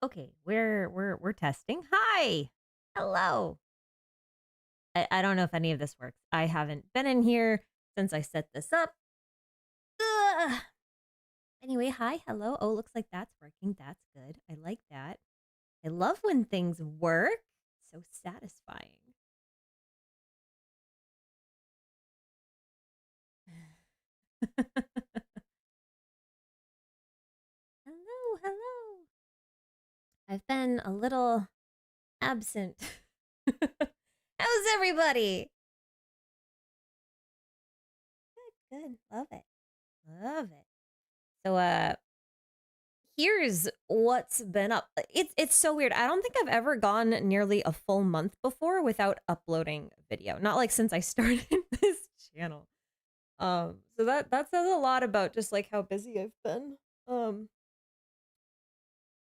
Okay, we're testing. Hi. Hello. I don't know if any of this works. I haven't been in here since I set this up. Ugh. Anyway, hi, hello. Oh, looks like that's working. That's good. I like that. I love when things work. So satisfying. Hello, hello. I've been a little absent. How's everybody? Good, good. Love it. Love it. So here's what's been up. It's so weird. I don't think I've ever gone nearly a full month before without uploading a video. Not like since I started this channel. So that says a lot about just like how busy I've been.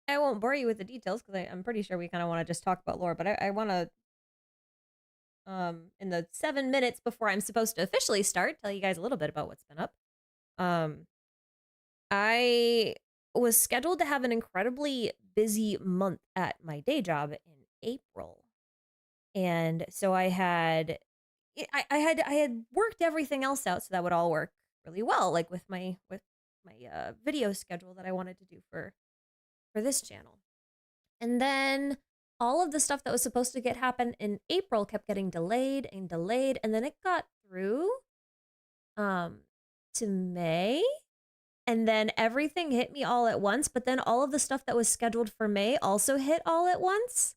I won't bore you with the details because I'm pretty sure we kind of want to just talk about lore, but I want to in the 7 minutes before I'm supposed to officially start, tell you guys a little bit about what's been up. I was scheduled to have an incredibly busy month at my day job in April. And so I had worked everything else out so that would all work really well, like with my video schedule that I wanted to do for this channel. And then all of the stuff that was supposed to happen in April kept getting delayed and delayed, and then it got through to May. And then everything hit me all at once, but then all of the stuff that was scheduled for May also hit all at once.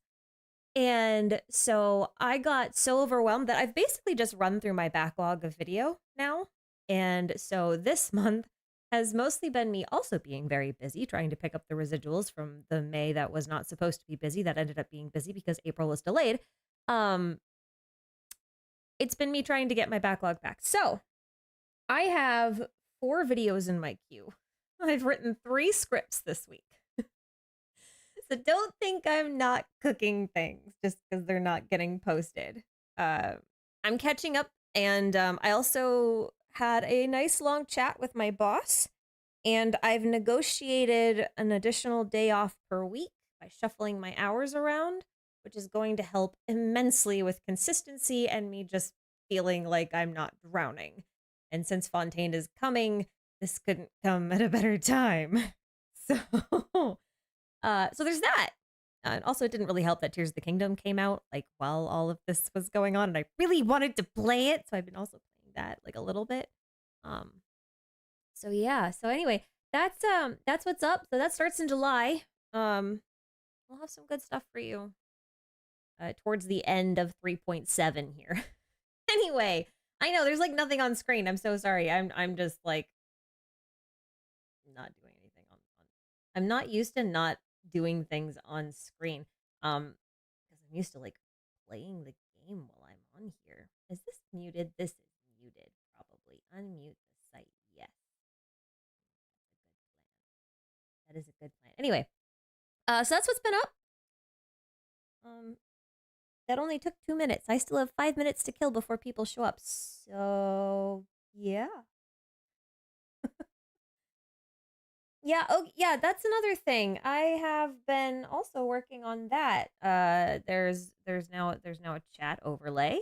And so I got so overwhelmed that I've basically just run through my backlog of video now. And so this month has mostly been me also being very busy, trying to pick up the residuals from the May that was not supposed to be busy, that ended up being busy because April was delayed. It's been me trying to get my backlog back. So I have 4 videos in my queue. I've written 3 scripts this week. So don't think I'm not cooking things just because they're not getting posted. I'm catching up, and I also had a nice long chat with my boss, and I've negotiated an additional day off per week by shuffling my hours around, which is going to help immensely with consistency and me just feeling like I'm not drowning. And since Fontaine is coming, this couldn't come at a better time. So there's that. And also, it didn't really help that Tears of the Kingdom came out like while all of this was going on, and I really wanted to play it, so I've been also playing that like a little bit. So yeah. So anyway, that's what's up. So that starts in July. We'll have some good stuff for you towards the end of 3.7 here. Anyway, I know there's like nothing on screen. I'm so sorry. I'm just like not doing anything on. I'm not used to not doing things on screen. Because I'm used to like playing the game while I'm on here. Is this muted? This is muted. Probably unmute the site. Yes, that is a good plan. Anyway, so that's what's been up. That only took 2 minutes. I still have 5 minutes to kill before people show up. So yeah. Yeah, oh yeah, that's another thing. I have been also working on that. There's now a chat overlay.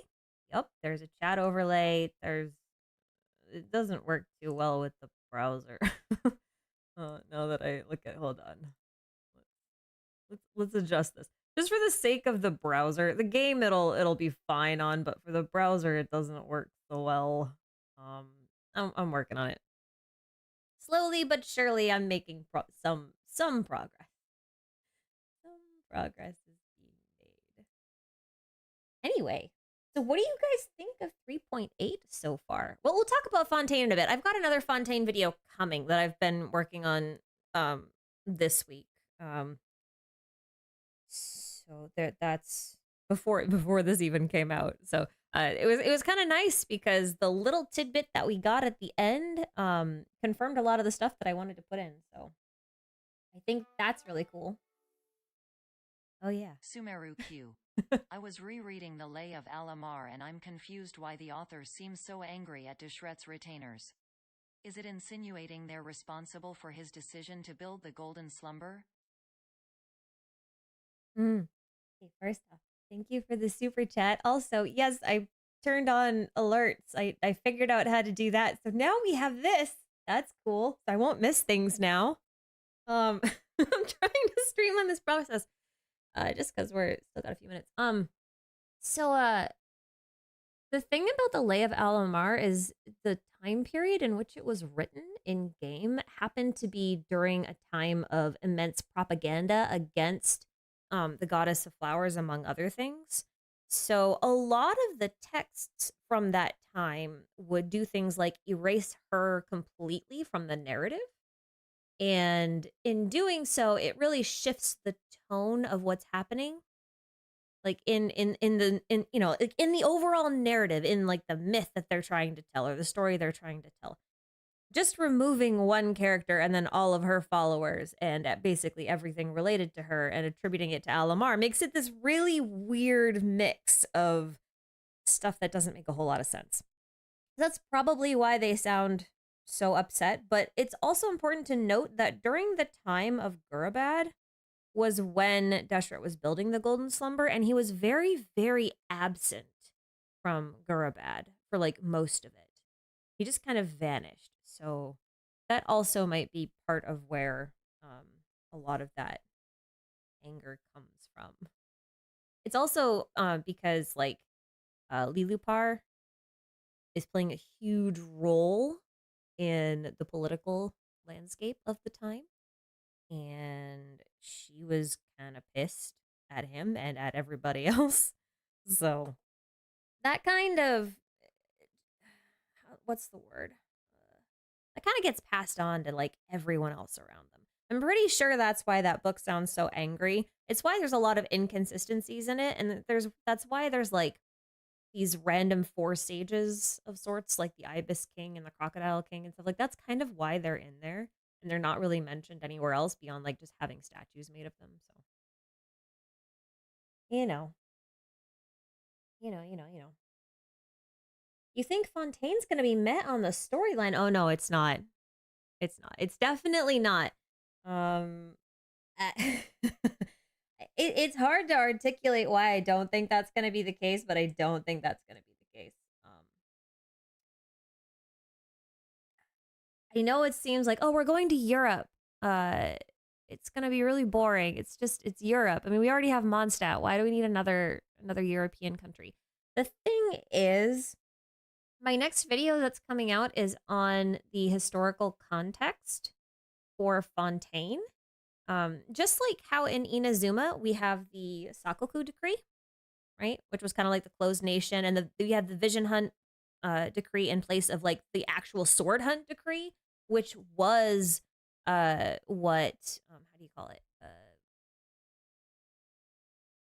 Yep, there's a chat overlay. It doesn't work too well with the browser. Now that I look at, hold on. Let's adjust this. Just for the sake of the browser. The game it'll be fine on, but for the browser it doesn't work so well. I'm working on it. Slowly but surely, I'm making some progress. Some progress is being made. Anyway, so what do you guys think of 3.8 so far? Well, we'll talk about Fontaine in a bit. I've got another Fontaine video coming that I've been working on this week. So that's before this even came out. So it was kind of nice because the little tidbit that we got at the end confirmed a lot of the stuff that I wanted to put in. So I think that's really cool. Oh yeah. Sumeru Q. I was rereading the Lay of Alamar and I'm confused why the author seems so angry at Deshret's retainers. Is it insinuating they're responsible for his decision to build the Golden Slumber? Mm. Okay, first off, thank you for the super chat. Also, yes, I turned on alerts. I figured out how to do that. So now we have this. That's cool. So I won't miss things now. I'm trying to streamline this process. Just because we're still got a few minutes. So the thing about the Lay of Alamar is the time period in which it was written in game happened to be during a time of immense propaganda against the goddess of flowers, among other things. So a lot of the texts from that time would do things like erase her completely from the narrative. And in doing so, it really shifts the tone of what's happening, like in you know, like in the overall narrative, in like the myth that they're trying to tell or the story they're trying to tell. Just removing one character and then all of her followers and basically everything related to her and attributing it to Alamar makes it this really weird mix of stuff that doesn't make a whole lot of sense. That's probably why they sound so upset, but it's also important to note that during the time of Gurabad was when Deshret was building the Golden Slumber, and he was very, very absent from Gurabad for like most of it. He just kind of vanished. So that also might be part of where a lot of that anger comes from. It's also because like Lilupar is playing a huge role in the political landscape of the time. And she was kind of pissed at him and at everybody else. So that kind of, what's the word? That kind of gets passed on to like everyone else around them. I'm pretty sure that's why that book sounds so angry. It's why there's a lot of inconsistencies in it, and that's why there's like these random 4 stages of sorts, like the Ibis King and the Crocodile King and stuff. Like that's kind of why they're in there, and they're not really mentioned anywhere else beyond like just having statues made of them. So you know, you know. You think Fontaine's gonna be met on the storyline? Oh no, it's not. It's not. It's definitely not. Um, it's hard to articulate why I don't think that's gonna be the case, but I don't think that's gonna be the case. I know it seems like, oh, we're going to Europe. Uh, it's gonna be really boring. It's Europe. I mean, we already have Mondstadt. Why do we need another European country? The thing is, my next video that's coming out is on the historical context for Fontaine. Just like how in Inazuma we have the Sakoku decree, right? Which was kind of like the closed nation, and we had the Vision Hunt decree in place of like the actual Sword Hunt decree, which was what how do you call it?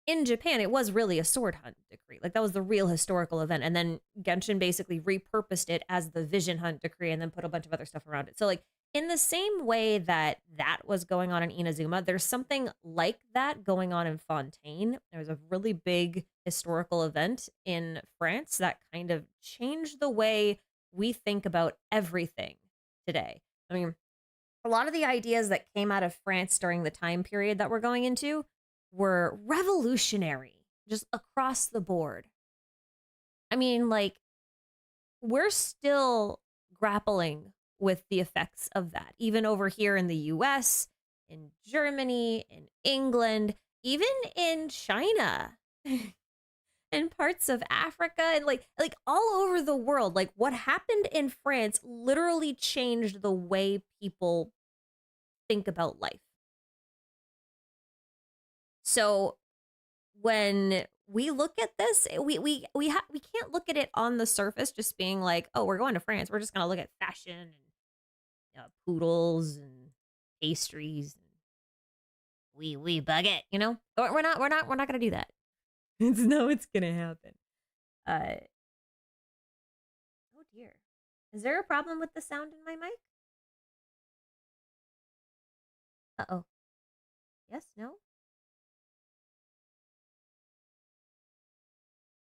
In Japan, it was really a sword hunt decree. Like that was the real historical event. And then Genshin basically repurposed it as the vision hunt decree and then put a bunch of other stuff around it. So like in the same way that that was going on in Inazuma, there's something like that going on in Fontaine. There was a really big historical event in France that kind of changed the way we think about everything today. I mean, a lot of the ideas that came out of France during the time period that we're going into were revolutionary just across the board. I mean, like, we're still grappling with the effects of that, even over here in the US, in Germany, in England, even in China. In parts of Africa and like all over the world. Like what happened in France literally changed the way people think about life. So when we look at this, we can't look at it on the surface just being like, oh, we're going to France. We're just gonna look at fashion and poodles and pastries and we baguette. You know, we're not gonna do that. It's no, it's gonna happen. Oh dear, is there a problem with the sound in my mic? Uh-oh. Yes, no.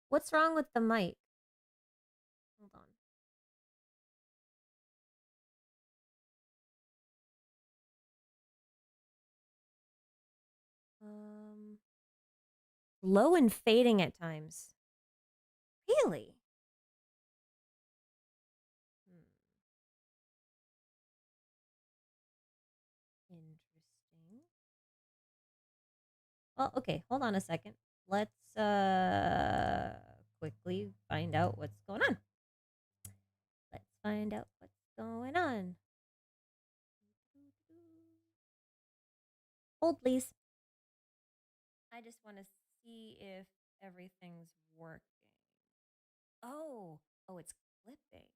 What's wrong with the mic? Hold on. Low and fading at times. Really? Interesting. Well, okay, hold on a second. Let's quickly find out what's going on. Let's find out what's going on. Hold, please. I just want to see if everything's working. Oh, it's clipping.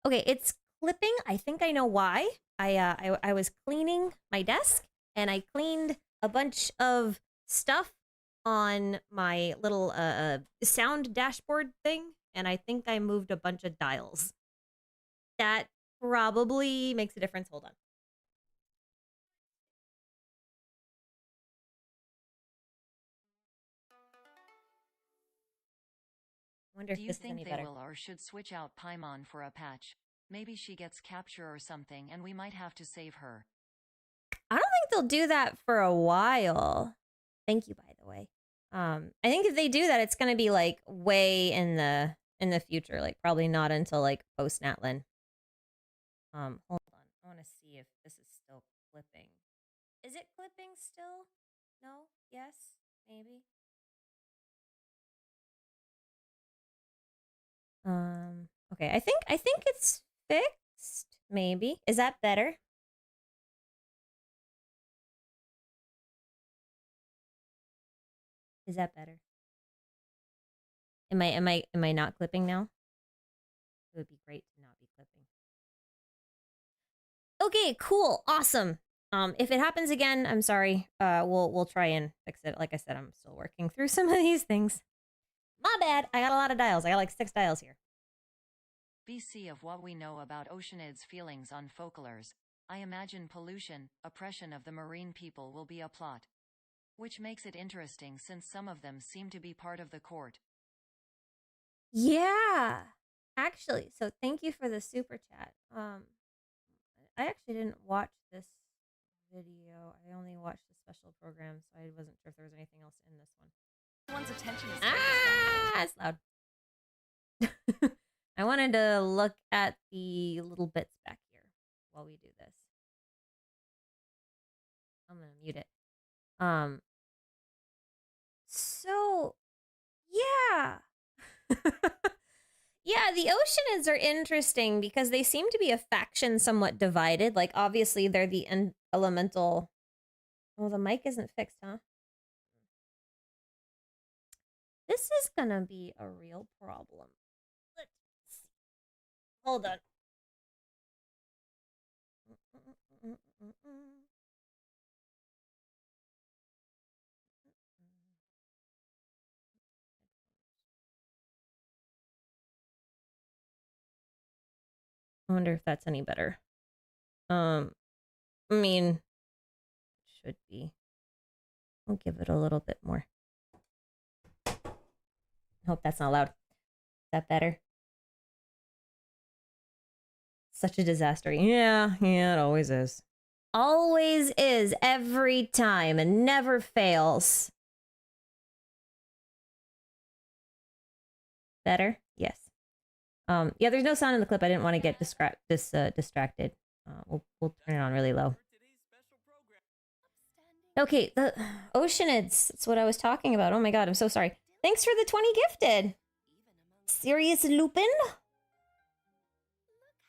Okay, it's clipping. I think I know why. I was cleaning my desk and I cleaned a bunch of stuff on my little sound dashboard thing, and I think I moved a bunch of dials. That probably makes a difference. Hold on. I wonder if Do you this is any think they better. will or should switch out Paimon for a patch? Maybe she gets capture or something and we might have to save her. I don't think they'll do that for a while. Thank you, by the way. I think if they do that, it's gonna be like way in the future, like probably not until like post Natlin. Hold on. I want to see if this is still clipping. Is it clipping still? No? Yes? Maybe? Okay. I think it's fixed. Maybe. Is that better? Is that better? Am I not clipping now? It would be great to not be clipping. Okay, cool. Awesome. If it happens again, I'm sorry. We'll try and fix it. Like I said, I'm still working through some of these things. My bad. I got a lot of dials. I got like 6 dials here. BC of what we know about Oceanid's feelings on folklores, I imagine pollution, oppression of the marine people will be a plot. Which makes it interesting since some of them seem to be part of the court. Yeah. Actually, so thank you for the super chat. I actually didn't watch this video. I only watched the special program, so I wasn't sure if there was anything else in this one. One's attention is It's loud. I wanted to look at the little bits back here while we do this. I'm gonna mute it. So yeah. Yeah, the Oceanids are interesting because they seem to be a faction somewhat divided. Like, obviously, they're the elemental. Oh, the mic isn't fixed, huh? This is gonna be a real problem. Let's see. Hold on. I wonder if that's any better. I mean, should be. I'll give it a little bit more. I hope that's not loud. Is that better? Such a disaster. Yeah, it always is. Always is, every time, and never fails. Better? Yes. Yeah, there's no sound in the clip. I didn't want to get distracted. We'll turn it on really low. Okay, the Oceanids. That's what I was talking about. Oh my god, I'm so sorry. Thanks for the 20 gifted. Serious Lupin?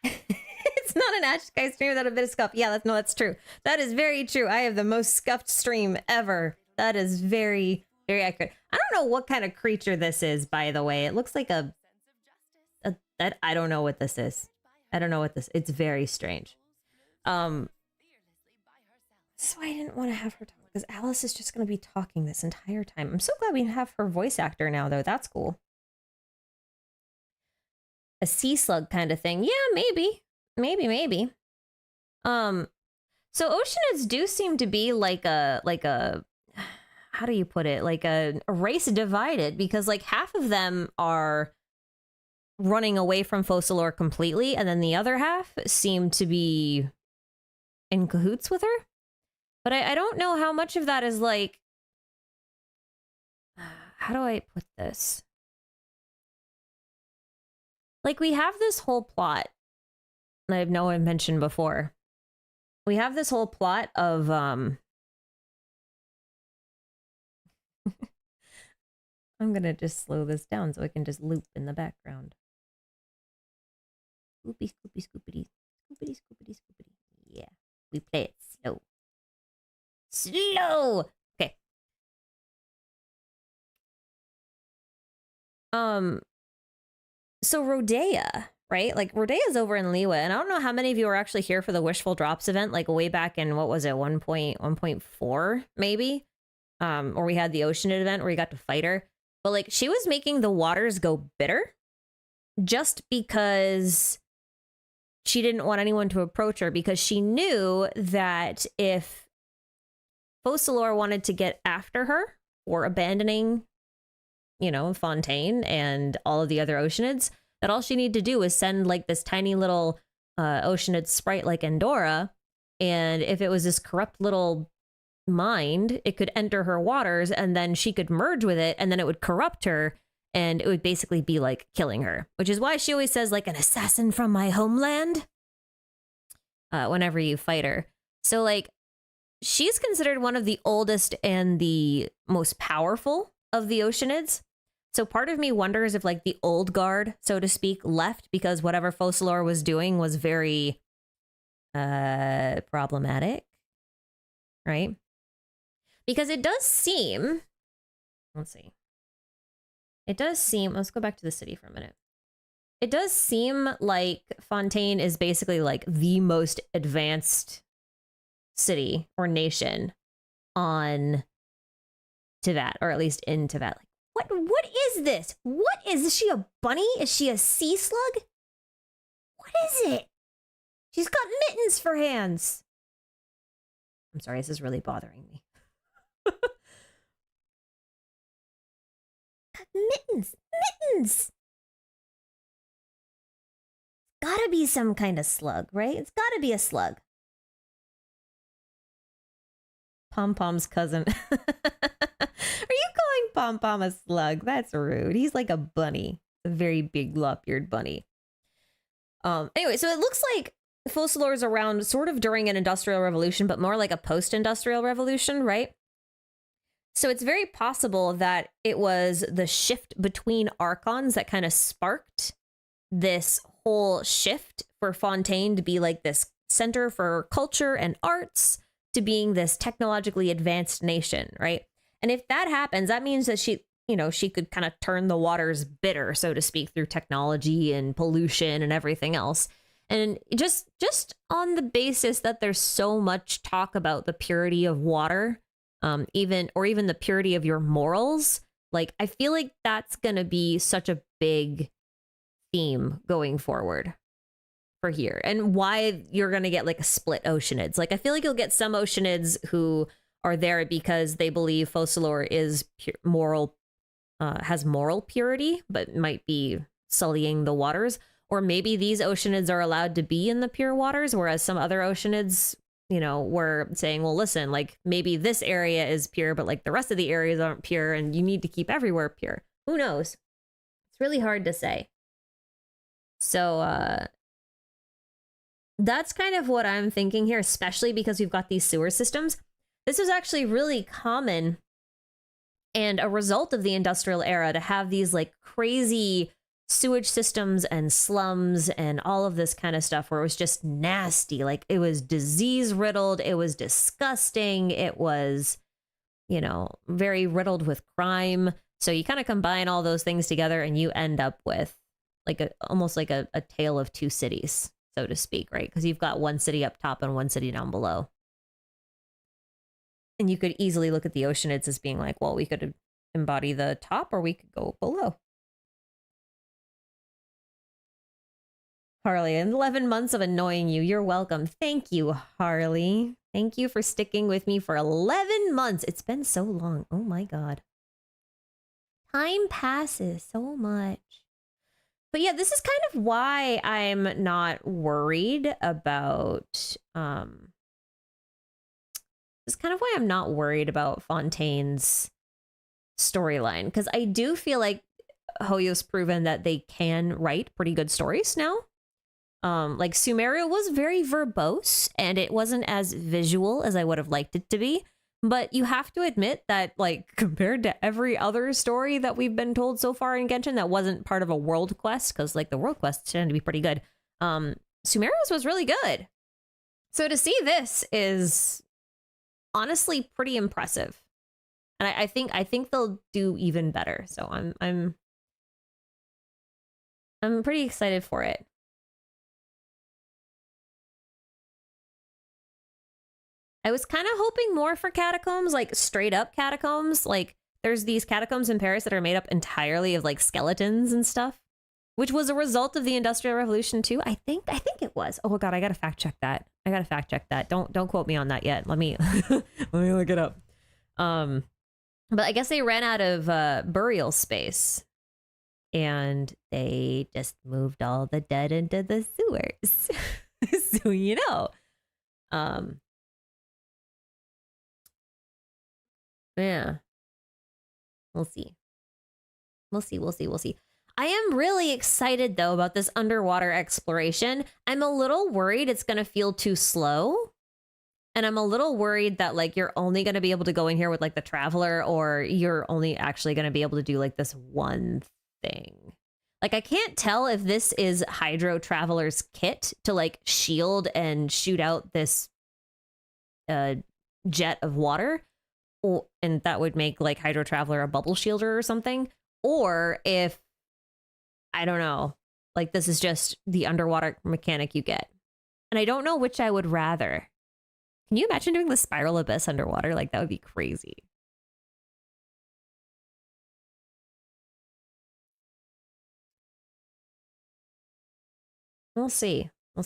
It's not an Ashkai stream without a bit of scuff. Yeah, that's true. That is very true. I have the most scuffed stream ever. That is very, very accurate. I don't know what kind of creature this is, by the way. It looks like I don't know what this is. I don't know what this. It's very strange. So I didn't want to have her talk because Alice is just going to be talking this entire time. I'm so glad we have her voice actor now, though. That's cool. A sea slug kind of thing. Yeah, maybe. So Oceanids do seem to be like a how do you put it? Like a race divided, because like half of them are running away from Focalor completely, and then the other half seem to be in cahoots with her. But I don't know how much of that is like, how do I put this? Like, we have this whole plot that I know I mentioned before. We have this whole plot of, I'm gonna just slow this down so I can just loop in the background. Scoopy, scoopy, scoopity. Scoopity, scoopity, scoopity. Yeah. We play it slow. Slow! Okay. So Rodea, right? Like, Rodea's over in Liwa, and I don't know how many of you were actually here for the Wishful Drops event, like way back in, what was it, 1.4, maybe? Or we had the Oceanid event where you got to fight her. But, like, she was making the waters go bitter just because she didn't want anyone to approach her, because she knew that if Focalors wanted to get after her for abandoning, you know, Fontaine and all of the other Oceanids, that all she needed to do was send like this tiny little Oceanid sprite like Endora, and if it was this corrupt little mind, it could enter her waters, and then she could merge with it, and then it would corrupt her, and it would basically be like killing her, which is why she always says like an assassin from my homeland whenever you fight her. So like, she's considered one of the oldest and the most powerful of the Oceanids. So part of me wonders if like the old guard, so to speak, left because whatever Focalors was doing was very problematic, right? Because it does seem, let's see. It does seem, let's go back to the city for a minute. It does seem like Fontaine is basically like the most advanced city or nation on Teyvat, or at least in Teyvat. Like, what is this? What is she, a bunny? Is she a sea slug? What is it? She's got mittens for hands. I'm sorry, this is really bothering me. Mittens! Mittens! Gotta be some kind of slug, right? It's gotta be a slug. Pom Pom's cousin. Are you calling Pom Pom a slug? That's rude. He's like a bunny. A very big lop-eared bunny. Anyway, so it looks like Focalors is around sort of during an industrial revolution, but more like a post-industrial revolution, right? So it's very possible that it was the shift between archons that kind of sparked this whole shift for Fontaine to be like this center for culture and arts, to being this technologically advanced nation, right? And if that happens, that means that she, you know, she could kind of turn the waters bitter, so to speak, through technology and pollution and everything else. And just on the basis that there's so much talk about the purity of water, even the purity of your morals, like I feel like that's gonna be such a big theme going forward for here, and why you're gonna get like a split Oceanids. Like I feel like you'll get some Oceanids who are there because they believe Focalors is has moral purity, but might be sullying the waters. Or maybe these Oceanids are allowed to be in the pure waters, whereas some other Oceanids, you know, were saying, well, listen, like maybe this area is pure, but like the rest of the areas aren't pure, and you need to keep everywhere pure. Who knows? It's really hard to say. So that's kind of what I'm thinking here, especially because we've got these sewer systems. This was actually really common and a result of the industrial era to have these like crazy sewage systems and slums and all of this kind of stuff where it was just nasty. Like it was disease riddled. It was disgusting. It was, you know, very riddled with crime. So you kind of combine all those things together and you end up with like almost like a tale of two cities, so to speak, right? Because you've got one city up top and one city down below. And you could easily look at the Oceanids as being like, well, we could embody the top or we could go below. Harley, 11 months of annoying you. You're welcome. Thank you, Harley. Thank you for sticking with me for 11 months. It's been so long. Oh my God. Time passes so much. But yeah, this is kind of why I'm not worried about It's kind of why I'm not worried about Fontaine's storyline, because I do feel like Hoyo's proven that they can write pretty good stories now. Like Sumeria was very verbose and it wasn't as visual as I would have liked it to be. But you have to admit that, like, compared to every other story that we've been told so far in Genshin that wasn't part of a world quest, because like the world quests tend to be pretty good, Sumeria's was really good. So to see this is honestly pretty impressive. And I think they'll do even better. So I'm pretty excited for it. I was kind of hoping more for catacombs, like straight up catacombs. Like there's these catacombs in Paris that are made up entirely of like skeletons and stuff, which was a result of the Industrial Revolution too. I think it was. Oh god, I gotta fact check that. Don't quote me on that yet. Let me let me look it up. But I guess they ran out of burial space, and they just moved all the dead into the sewers. So you know, yeah, we'll see. I am really excited though about this underwater exploration. I'm a little worried it's gonna feel too slow. And I'm a little worried that like you're only going to be able to go in here with like the traveler, or you're only actually going to be able to do like this one thing. Like I can't tell if this is Hydro Traveler's kit to like shield and shoot out this jet of water, and that would make like Hydro Traveler a bubble shielder or something. Or if, I don't know, like this is just the underwater mechanic you get. And I don't know which I would rather. Can you imagine doing the spiral abyss underwater? Like, that would be crazy. We'll see. Well,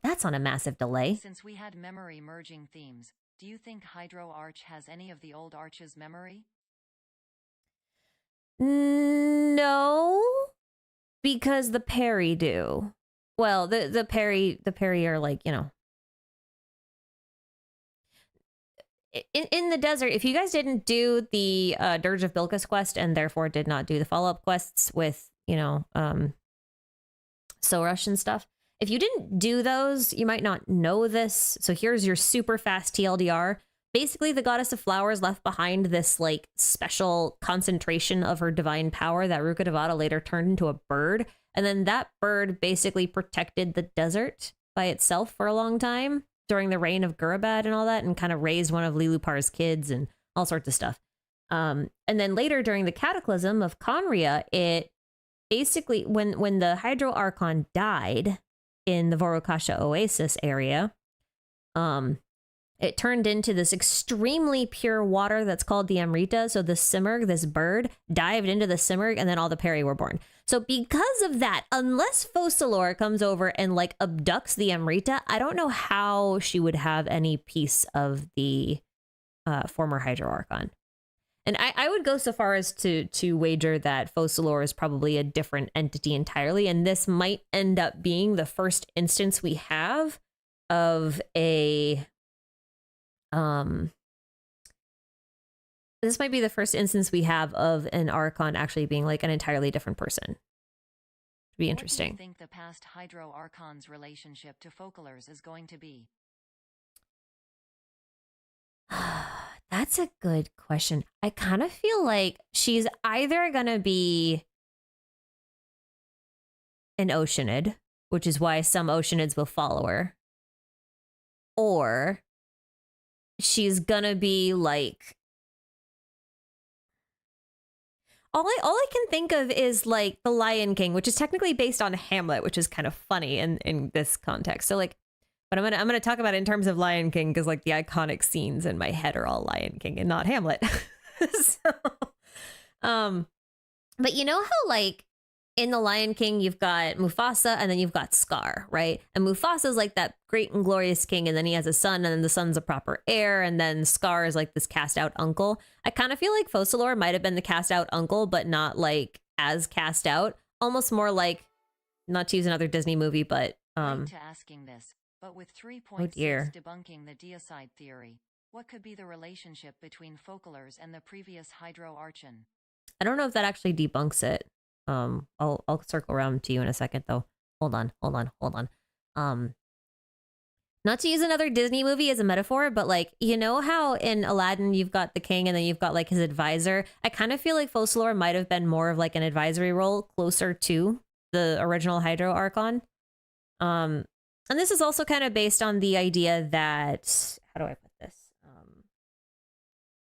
that's on a massive delay. Since we had memory merging themes, do you think Hydro Arch has any of the old Arch's memory? No, because the parry do. Well, the parry are like, you know, in the desert. If you guys didn't do the Dirge of Bilqis quest and therefore did not do the follow-up quests with, you know, Sorush and stuff, if you didn't do those, you might not know this. So here's your super fast TLDR. Basically, the Goddess of Flowers left behind this like special concentration of her divine power that Rukkhadevata later turned into a bird. And then that bird basically protected the desert by itself for a long time during the reign of Gurabad and all that, and kind of raised one of Lilupar's kids and all sorts of stuff. And then later during the Cataclysm of Conria, it basically, when the Hydro Archon died in the Vorokasha Oasis area, it turned into this extremely pure water that's called the Amrita. So the Simurgh, this bird, dived into the Simurgh, and then all the Peri were born. So because of that, unless Focalors comes over and like abducts the Amrita, I don't know how she would have any piece of the former Hydro Archon. And I would go so far as to wager that Focalors is probably a different entity entirely, and this might end up being the first instance we have of a this might be the first instance we have of an Archon actually being like an entirely different person. Be interesting. What do you think the past Hydro Archon's relationship to Focalors is going to be? That's a good question. I kind of feel like she's either gonna be an Oceanid, which is why some Oceanids will follow her, or she's gonna be like, all I can think of is like the Lion King, which is technically based on Hamlet, which is kind of funny in this context. So like, but I'm gonna talk about it in terms of Lion King because like the iconic scenes in my head are all Lion King and not Hamlet. So, but you know how like in the Lion King you've got Mufasa and then you've got Scar, right? And Mufasa's like that great and glorious king, and then he has a son, and then the son's a proper heir, and then Scar is like this cast out uncle. I kind of feel like Focalors might have been the cast out uncle, but not like as cast out. Almost more like, not to use another Disney movie, but To asking this, but with Oh 3.6 dear. debunking the deicide theory. What could be the relationship between Focolars and the previous Hydro Archon? I don't know if that actually debunks it. I'll circle around to you in a second though. Hold on. Not to use another Disney movie as a metaphor, but like, you know how in Aladdin you've got the king and then you've got like his advisor? I kind of feel like Focalor might have been more of like an advisory role closer to the original Hydro Archon. And this is also kind of based on the idea that, how do I put this?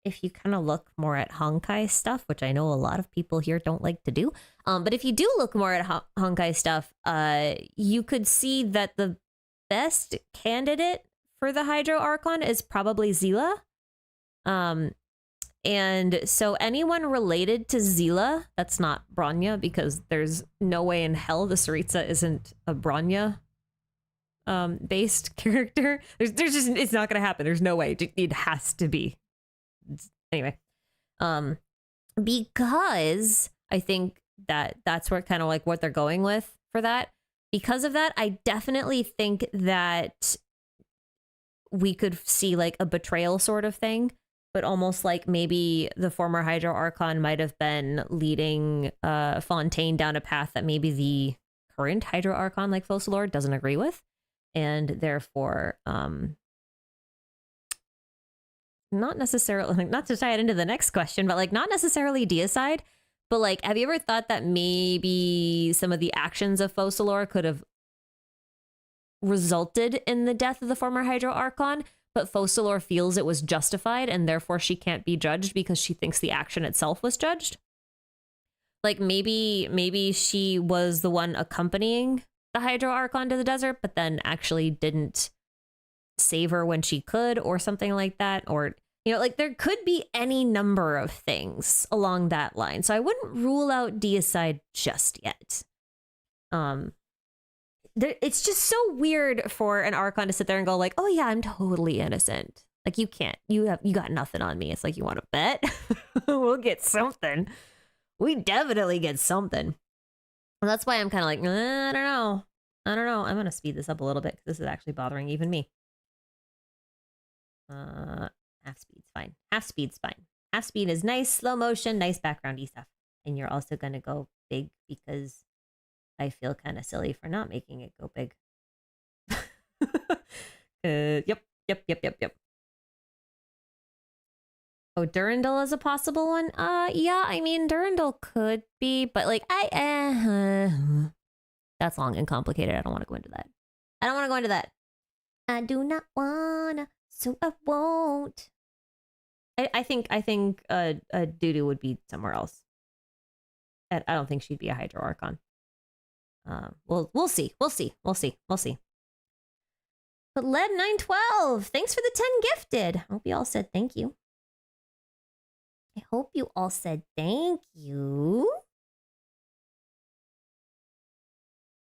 If you kind of look more at Honkai stuff, which I know a lot of people here don't like to do, but if you do look more at Honkai stuff, you could see that the best candidate for the Hydro Archon is probably Zila. And so anyone related to Zila, that's not Bronya, because there's no way in hell the Saritsa isn't a Bronya based character. There's just, it's not gonna happen. There's no way. It has to be. Anyway, because I think that's where kind of like what they're going with for that. Because of that, I definitely think that we could see like a betrayal sort of thing, but almost like maybe the former Hydro Archon might have been leading Fontaine down a path that maybe the current Hydro Archon, like Focalor, doesn't agree with, and therefore, not necessarily, like, not to tie it into the next question, but like not necessarily deicide. But like, have you ever thought that maybe some of the actions of Focalor could have resulted in the death of the former Hydro Archon, but Focalor feels it was justified and therefore she can't be judged because she thinks the action itself was judged? Like maybe she was the one accompanying the Hydro Archon to the desert, but then actually didn't save her when she could, or something like that. Or, you know, like there could be any number of things along that line. So I wouldn't rule out deicide just yet. It's just so weird for an Archon to sit there and go like, oh yeah, I'm totally innocent. Like you can't, you got nothing on me. It's like, you want to bet? We'll get something. We definitely get something. And that's why I'm kind of like, I don't know. I'm going to speed this up a little bit because this is actually bothering even me. Half speed's fine. Half speed's fine. Half speed is nice, slow motion, nice backgroundy stuff. And you're also going to go big because I feel kind of silly for not making it go big. Yep. Oh, Durandal is a possible one? Yeah, I mean, Durandal could be, but like, that's long and complicated. I don't want to go into that. I do not wanna, so I won't. I think Dudu would be somewhere else. I don't think she'd be a Hydro Archon. We'll see. But Led912, thanks for the 10 gifted. I hope you all said thank you.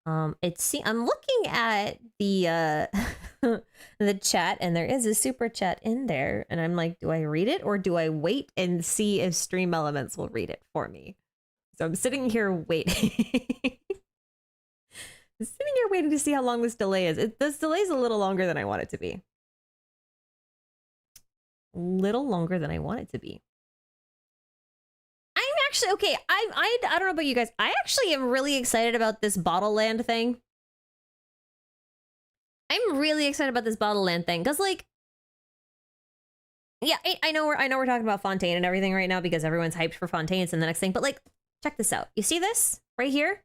I'm looking at the the chat, and there is a super chat in there, and I'm like, do I read it or do I wait and see if Stream Elements will read it for me? So I'm sitting here waiting. To see how long this delay is. This delay is a little longer than I want it to be. I'm actually okay. I don't know about you guys. I actually am really excited about this Bottle Land thing. Because like, yeah, I know we're talking about Fontaine and everything right now because everyone's hyped for Fontaine. It's in the next thing, but like, check this out. You see this right here?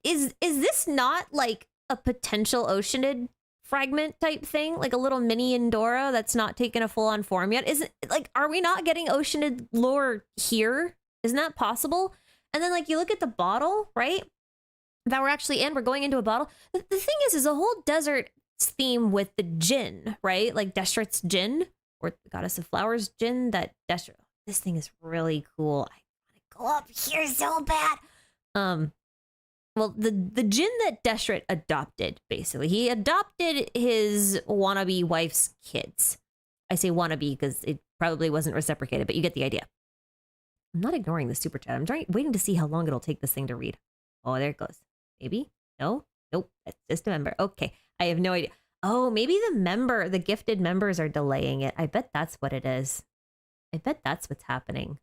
Is this not like a potential Oceanid fragment type thing, like a little mini Endora that's not taken a full-on form yet? Is it like, are we not getting Oceanid lore here? Isn't that possible? And then like, you look at the bottle, right, that we're actually in, we're going into a bottle. The thing is a whole desert theme with the Jinn, right? Like Deshret's Jinn, or Goddess of Flowers Jinn, that Deshret. This thing is really cool. I want to go up here so bad. Well, the Jinn that Deshret adopted, basically. He adopted his wannabe wife's kids. I say wannabe because it probably wasn't reciprocated, but you get the idea. I'm not ignoring the super chat. I'm waiting to see how long it'll take this thing to read. Oh, there it goes. Maybe? No? Nope. It's Just a member. Okay. I have no idea. Oh, maybe the gifted members are delaying it. I bet that's what it is. I bet that's what's happening.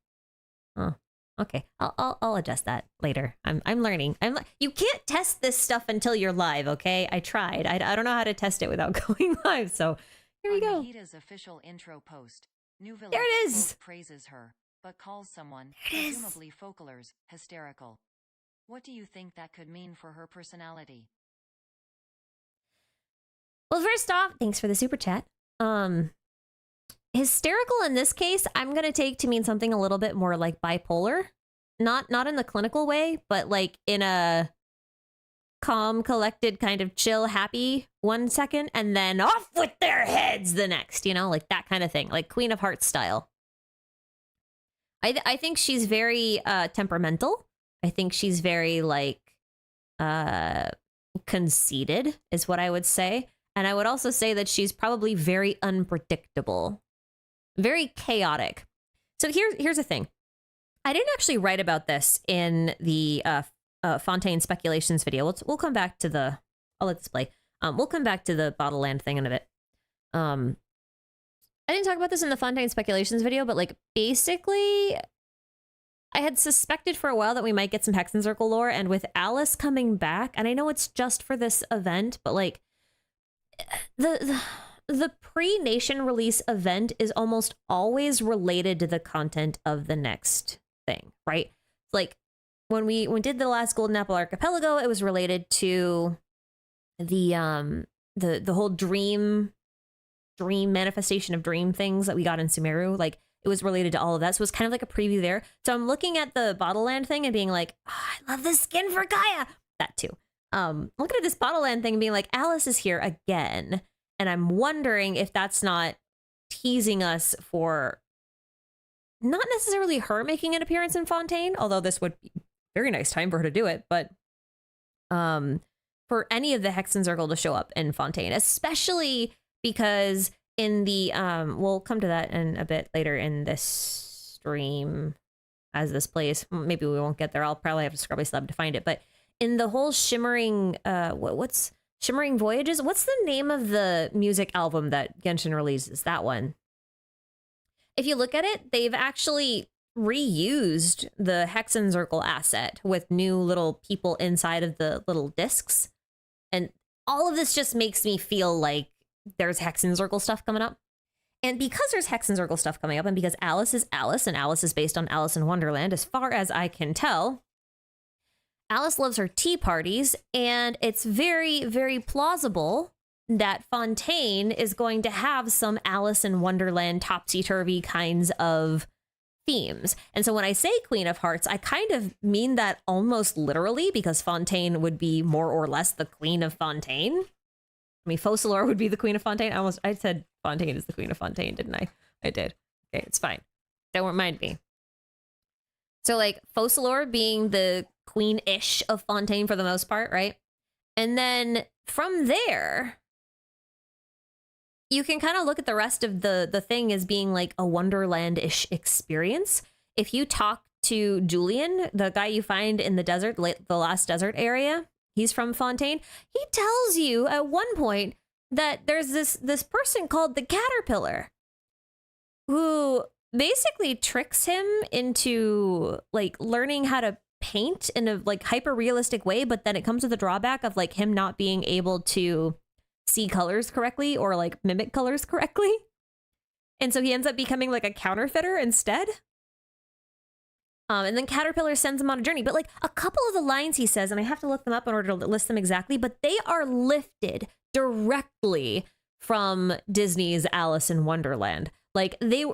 Oh, okay. I'll adjust that later. I'm learning. You can't test this stuff until you're live, okay? I tried. I don't know how to test it without going live, so here we go. Mahita's official intro post. New Village There it is. praises her, but calls someone, presumably Fokalers, hysterical. What do you think that could mean for her personality? Well, first off, thanks for the super chat. Hysterical in this case, I'm going to take to mean something a little bit more like bipolar. Not in the clinical way, but like in a calm, collected, kind of chill, happy 1 second, and then off with their heads the next, you know, like that kind of thing, like Queen of Hearts style. I think she's very temperamental. I think she's very like conceited is what I would say. And I would also say that she's probably very unpredictable, very chaotic. So here's the thing. I didn't actually write about this in the Fontaine speculations video. We'll come back to the, I'll let this play. We'll come back to the Bottle Land thing in a bit. I didn't talk about this in the Fontaine speculations video, but like basically I had suspected for a while that we might get some Hexencircle lore, and with Alice coming back, and I know it's just for this event, but like the pre-nation release event is almost always related to the content of the next thing, right? Like when we did the last Golden Apple Archipelago, it was related to the whole dream manifestation of dream things that we got in Sumeru. Like it was related to all of that. So it was kind of like a preview there. So I'm looking at the Bottle Land thing and being like, oh, I love this skin for Gaia. That too. Looking at this Bottle Land thing and being like, Alice is here again. And I'm wondering if that's not teasing us for not necessarily her making an appearance in Fontaine, although this would be a very nice time for her to do it, but for any of the Hexencircle to show up in Fontaine, especially because in the, we'll come to that in a bit later in this stream as this plays. Maybe we won't get there. I'll probably have to scrub my slab to find it, but in the whole Shimmering, what's Shimmering Voyages? What's the name of the music album that Genshin releases? That one. If you look at it, they've actually reused the Hexencircle asset with new little people inside of the little discs. And all of this just makes me feel like there's Hexencircle stuff coming up. And because there's Hexencircle stuff coming up, and because Alice is Alice, and Alice is based on Alice in Wonderland, as far as I can tell, Alice loves her tea parties, and it's very, very plausible that Fontaine is going to have some Alice in Wonderland topsy-turvy kinds of themes. And so when I say Queen of Hearts, I kind of mean that almost literally, because Fontaine would be more or less the Queen of Fontaine. I mean, Focalors would be the Queen of Fontaine. I said Fontaine is the Queen of Fontaine, didn't I? I did. Okay, it's fine. Don't remind me. So like Focalors being the queen-ish of Fontaine for the most part, right? And then from there, you can kind of look at the rest of the thing as being like a Wonderland-ish experience. If you talk to Julian, the guy you find in the desert, the last desert area, he's from Fontaine. He tells you at one point that there's this person called the Caterpillar who basically tricks him into like learning how to paint in a like hyper realistic way, but then it comes with a drawback of like him not being able to see colors correctly or like mimic colors correctly. And so he ends up becoming like a counterfeiter instead. And then Caterpillar sends him on a journey. But like a couple of the lines he says, and I have to look them up in order to list them exactly, but they are lifted directly from Disney's Alice in Wonderland. Like the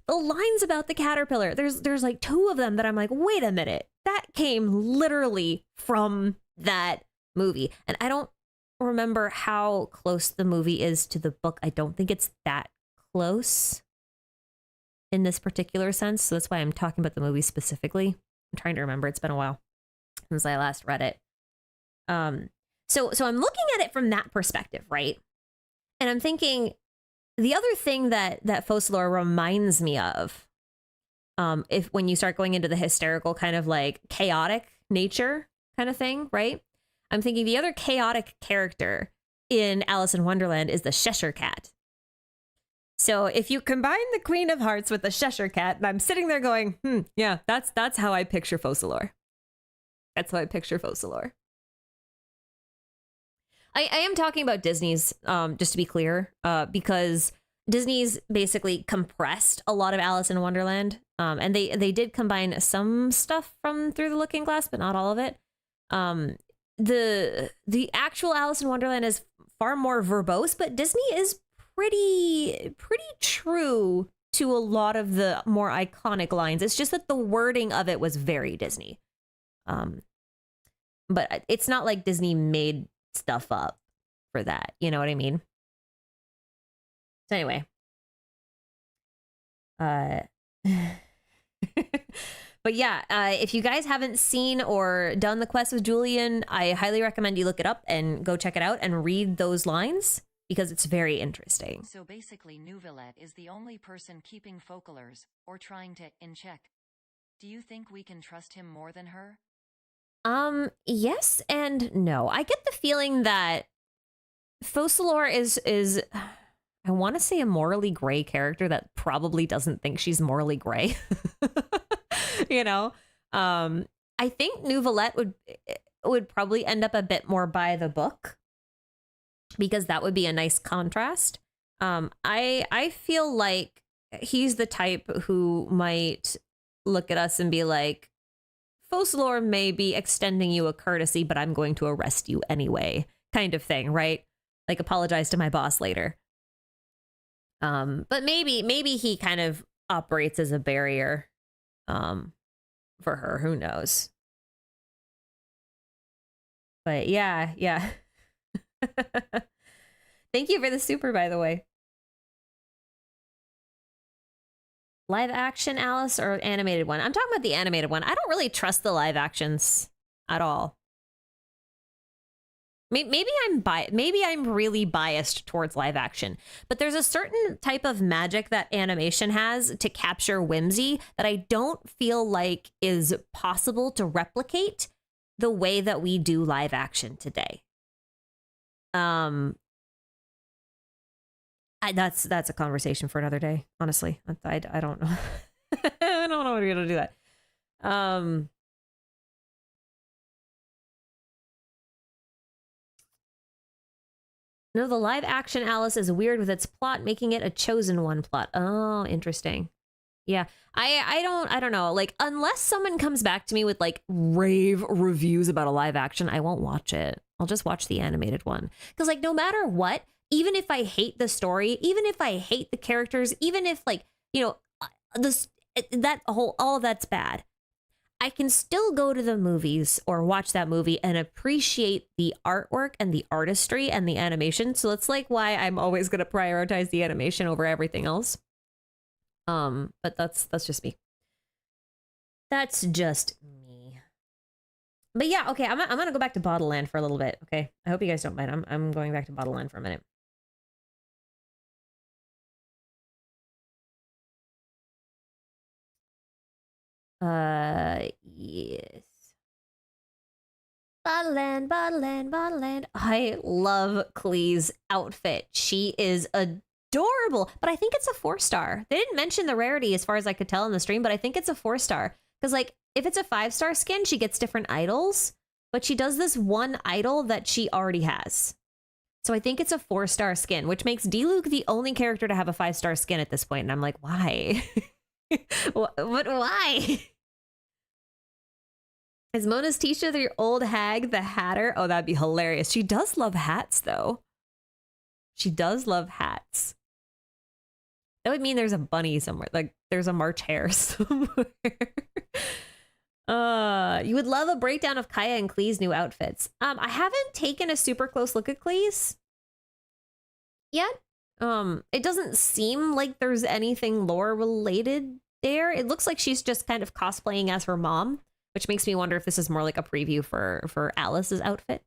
lines about the caterpillar, there's like two of them that I'm like, wait a minute, that came literally from that movie. And I don't remember how close the movie is to the book. I don't think it's that close in this particular sense. So that's why I'm talking about the movie specifically. I'm trying to remember. It's been a while since I last read it. So I'm looking at it from that perspective, right? And I'm thinking the other thing that Focalors reminds me of, when you start going into the hysterical kind of like chaotic nature kind of thing, right? I'm thinking the other chaotic character in Alice in Wonderland is the Cheshire Cat. So if you combine the Queen of Hearts with the Cheshire Cat, and I'm sitting there going, yeah, that's how I picture Focalor. That's how I picture Focalor. I am talking about Disney's, just to be clear, because Disney's basically compressed a lot of Alice in Wonderland, and they did combine some stuff from Through the Looking Glass, but not all of it. The actual Alice in Wonderland is far more verbose, but Disney is pretty true to a lot of the more iconic lines. It's just that the wording of it was very Disney. But it's not like Disney made stuff up for that. You know what I mean? So anyway. But yeah, if you guys haven't seen or done the quest with Julian, I highly recommend you look it up and go check it out and read those lines because it's very interesting. So basically, Neuvillette is the only person keeping Focalors, or trying to, in check. Do you think we can trust him more than her? Yes and no. I get the feeling that Focalor is I want to say a morally gray character that probably doesn't think she's morally gray. You know? I think Neuvillette would probably end up a bit more by the book because that would be a nice contrast. I feel like he's the type who might look at us and be like, Focalor may be extending you a courtesy, but I'm going to arrest you anyway, kind of thing, right? Like apologize to my boss later. But maybe he kind of operates as a barrier for her, who knows. But yeah. Thank you for the super, by the way. Live action Alice or animated one? I'm talking about the animated one. I don't really trust the live actions at all. Maybe I'm really biased towards live action, but there's a certain type of magic that animation has to capture whimsy that I don't feel like is possible to replicate the way that we do live action today. That's a conversation for another day. Honestly, I don't know. I don't know how we're gonna do that. No, the live action Alice is weird with its plot, making it a chosen one plot. Oh, interesting. Yeah, I don't know. Like, unless someone comes back to me with like rave reviews about a live action, I won't watch it. I'll just watch the animated one. Because like, no matter what, even if I hate the story, even if I hate the characters, even if like, you know, all of that's bad, I can still go to the movies or watch that movie and appreciate the artwork and the artistry and the animation. So that's like why I'm always going to prioritize the animation over everything else. But that's just me. That's just me. But yeah, okay, I'm gonna go back to Bottle Land for a little bit. Okay, I hope you guys don't mind. I'm going back to Bottle Land for a minute. Yes. Bottle Land, Bottle Land, Bottle Land. I love Klee's outfit. She is adorable, but I think it's a 4-star. They didn't mention the rarity as far as I could tell in the stream, but I think it's a 4-star. Because like, if it's a 5-star skin, she gets different idols, but she does this one idol that she already has. So I think it's a 4-star skin, which makes Diluc the only character to have a 5-star skin at this point. And I'm like, why? But why? Is Mona's Tisha the old hag, the Hatter? Oh, that'd be hilarious. She does love hats, though. She does love hats. That would mean there's a bunny somewhere. Like, there's a March Hare somewhere. You would love a breakdown of Kaya and Klee's new outfits. I haven't taken a super close look at Klee's yet. It doesn't seem like there's anything lore related there. It looks like she's just kind of cosplaying as her mom, which makes me wonder if this is more like a preview for Alice's outfit.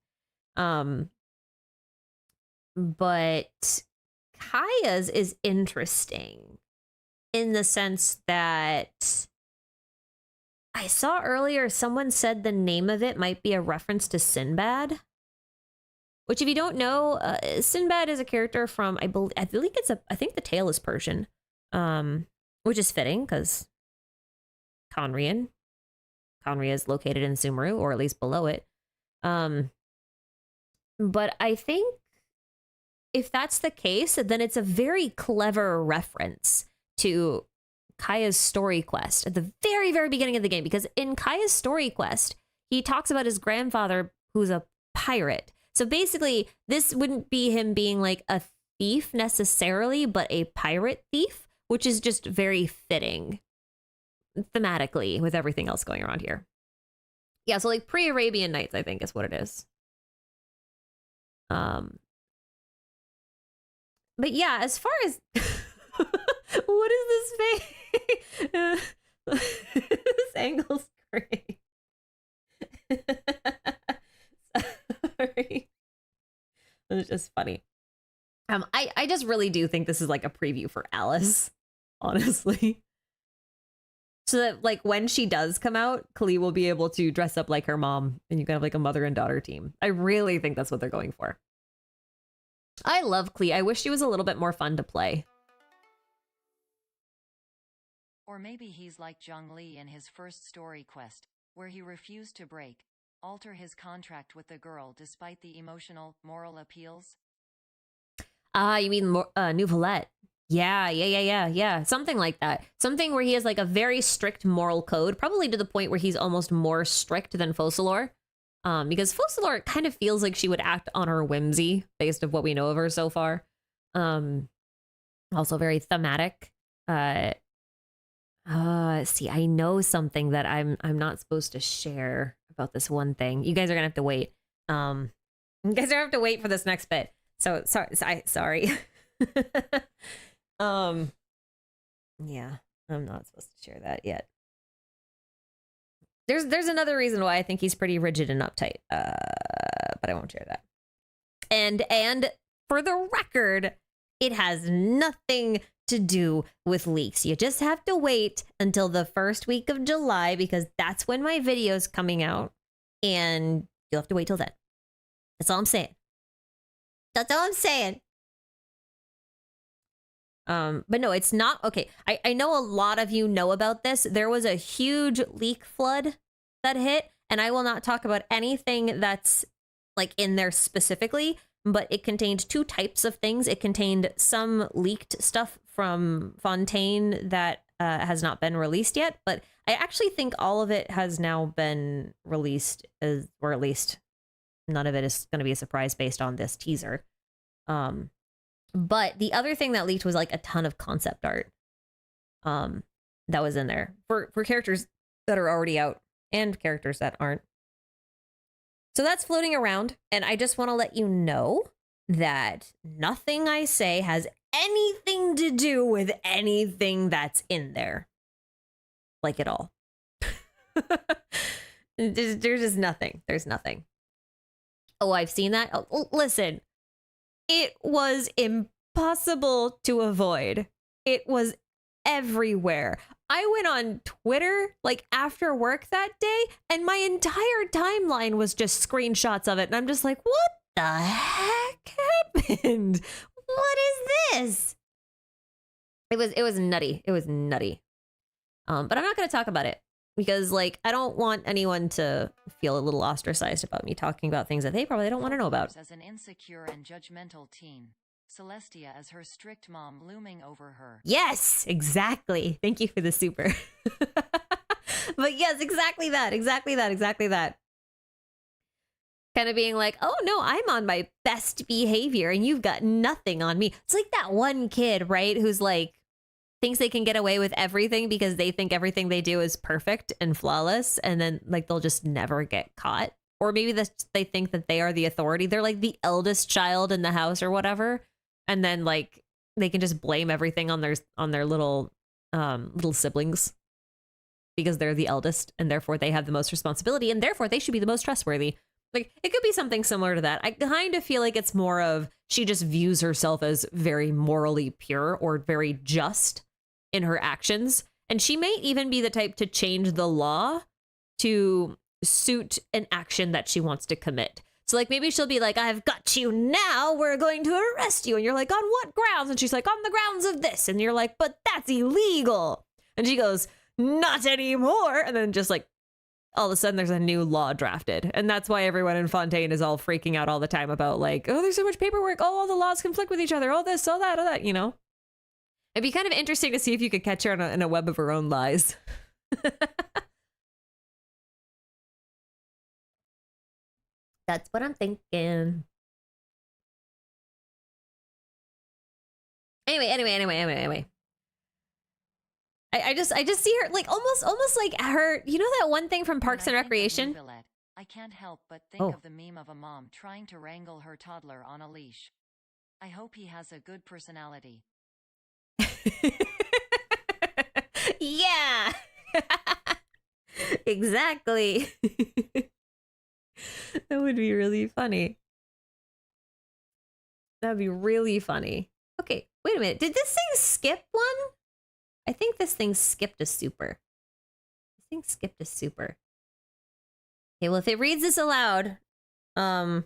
But Kaya's is interesting in the sense that I saw earlier someone said the name of it might be a reference to Sinbad. which if you don't know, Sinbad is a character from, I think the tale is Persian, which is fitting because Conria is located in Sumeru, or at least below it. But I think if that's the case, then it's a very clever reference to Kaya's story quest at the very, very beginning of the game, because in Kaya's story quest, he talks about his grandfather who's a pirate. So basically, this wouldn't be him being like a thief necessarily, but a pirate thief, which is just very fitting thematically with everything else going around here. Yeah, so like pre-Arabian Nights, I think is what it is. But yeah, as far as what is this face? This angle's great. Sorry. It's just funny. I just really do think this is like a preview for Alice, honestly. So that like when she does come out, Klee will be able to dress up like her mom and you can have like a mother and daughter team. I really think that's what they're going for. I love Klee. I wish she was a little bit more fun to play. Or maybe he's like Zhongli in his first story quest, where he refused to alter his contract with the girl despite the emotional, moral appeals. You mean Nouvelette? Yeah. Something like that. Something where he has like a very strict moral code, probably to the point where he's almost more strict than Focalors. Because Focalors kind of feels like she would act on her whimsy based on what we know of her so far. Also very thematic. See, I know something that I'm not supposed to share about this one thing. You guys are gonna have to wait. You guys are gonna have to wait for this next bit. So sorry. Yeah, I'm not supposed to share that yet. There's another reason why I think he's pretty rigid and uptight. But I won't share that. And for the record, it has nothing to do with leaks. You just have to wait until the first week of July because that's when my video's coming out. And you'll have to wait till then. That's all I'm saying. That's all I'm saying. But no, it's not. Okay, I know a lot of you know about this. There was a huge leak flood that hit, and I will not talk about anything that's like in there specifically, but it contained two types of things. It contained some leaked stuff from Fontaine that has not been released yet, but I actually think all of it has now been released, or at least none of it is going to be a surprise based on this teaser. But the other thing that leaked was like a ton of concept art that was in there for characters that are already out and characters that aren't. So that's floating around, and I just want to let you know that nothing I say has anything to do with anything that's in there. Like at all. There's just nothing. There's nothing. Oh, I've seen that. Oh, listen. It was impossible to avoid. It was everywhere. I went on Twitter like after work that day, and my entire timeline was just screenshots of it. And I'm just like, what the heck happened? What is this? It was nutty. It was nutty. But I'm not going to talk about it because like I don't want anyone to feel a little ostracized about me talking about things that they probably don't want to know about. As an insecure and judgmental teen, Celestia as her strict mom looming over her. Yes, exactly. Thank you for the super. But yes, exactly that. Kind of being like, oh no, I'm on my best behavior and you've got nothing on me. It's like that one kid, right? Who's like, thinks they can get away with everything because they think everything they do is perfect and flawless. And then like, they'll just never get caught. Or maybe they think that they are the authority. They're like the eldest child in the house or whatever. And then like, they can just blame everything on their little siblings because they're the eldest and therefore they have the most responsibility and therefore they should be the most trustworthy. Like, it could be something similar to that. I kind of feel like it's more of she just views herself as very morally pure or very just in her actions. And she may even be the type to change the law to suit an action that she wants to commit. So like maybe she'll be like, I've got you now, we're going to arrest you. And you're like, on what grounds? And she's like, on the grounds of this. And you're like, but that's illegal. And she goes, not anymore. And then just like all of a sudden there's a new law drafted. And that's why everyone in Fontaine is all freaking out all the time about like, oh, there's so much paperwork. Oh, all the laws conflict with each other. All this, all that, you know? It'd be kind of interesting to see if you could catch her in a web of her own lies. That's what I'm thinking. Anyway. I just see her like almost like her, you know that one thing from Parks and Recreation? I can't help but think of the meme of a mom trying to wrangle her toddler on a leash. I hope he has a good personality. Yeah. Exactly. That would be really funny. That would be really funny. Okay, wait a minute. Did this thing skip one? I think this thing skipped a super. This thing skipped a super. Okay, well, if it reads this aloud, it'll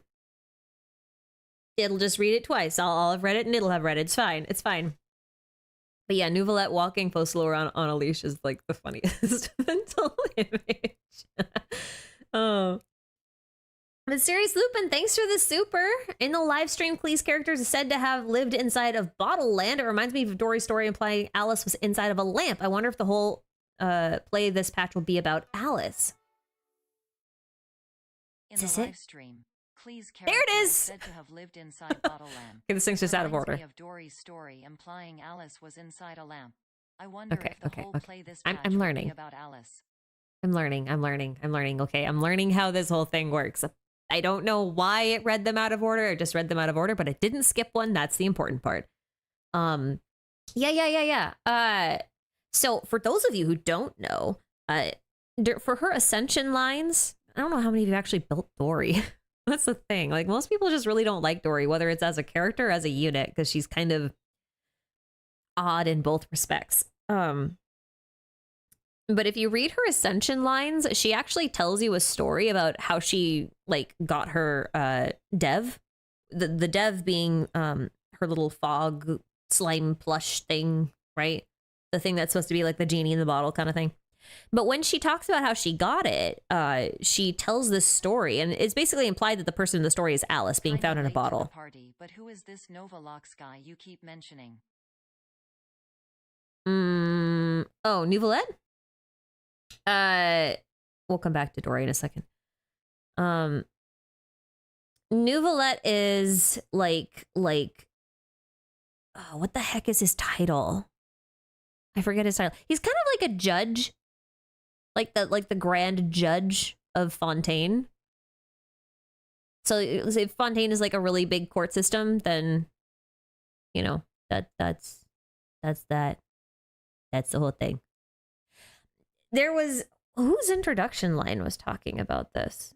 just read it twice. I'll have read it and it'll have read it. It's fine. It's fine. But yeah, Nouvellette walking post-lore on a leash is like the funniest mental image. Oh. But Serious Lupin, thanks for the super. In the live stream, Klee's characters is said to have lived inside of Bottle Land. It reminds me of Dory's story implying Alice was inside of a lamp. I wonder if the whole play this patch will be about Alice. In the live stream, Klee's character there it is. Said to have lived inside Bottle Land. Okay, this thing's just out of order. Me of Dory's story implying Alice was inside a lamp. I wonder if the whole play this patch I'm will learning. be about Alice. I'm learning. Okay, I'm learning how this whole thing works. I don't know why it read them out of order. It just read them out of order, but it didn't skip one. That's the important part. Yeah. So for those of you who don't know, for her ascension lines, I don't know how many of you actually built Dory. That's the thing. Like most people just really don't like Dory, whether it's as a character or as a unit, because she's kind of odd in both respects. But if you read her ascension lines, she actually tells you a story about how she like got her dev. The dev being her little fog slime plush thing, right? The thing that's supposed to be like the genie in the bottle kind of thing. But when she talks about how she got it, she tells this story, and it's basically implied that the person in the story is Alice being found in a bottle. Party, but who is this Nova Lox guy you keep mentioning? Oh, Nouvellette? We'll come back to Dory in a second. Nouvellette is like, oh, what the heck is his title? I forget his title. He's kind of like a judge, like the grand judge of Fontaine. So if Fontaine is like a really big court system, then you know that's the whole thing. There was whose introduction line was talking about this?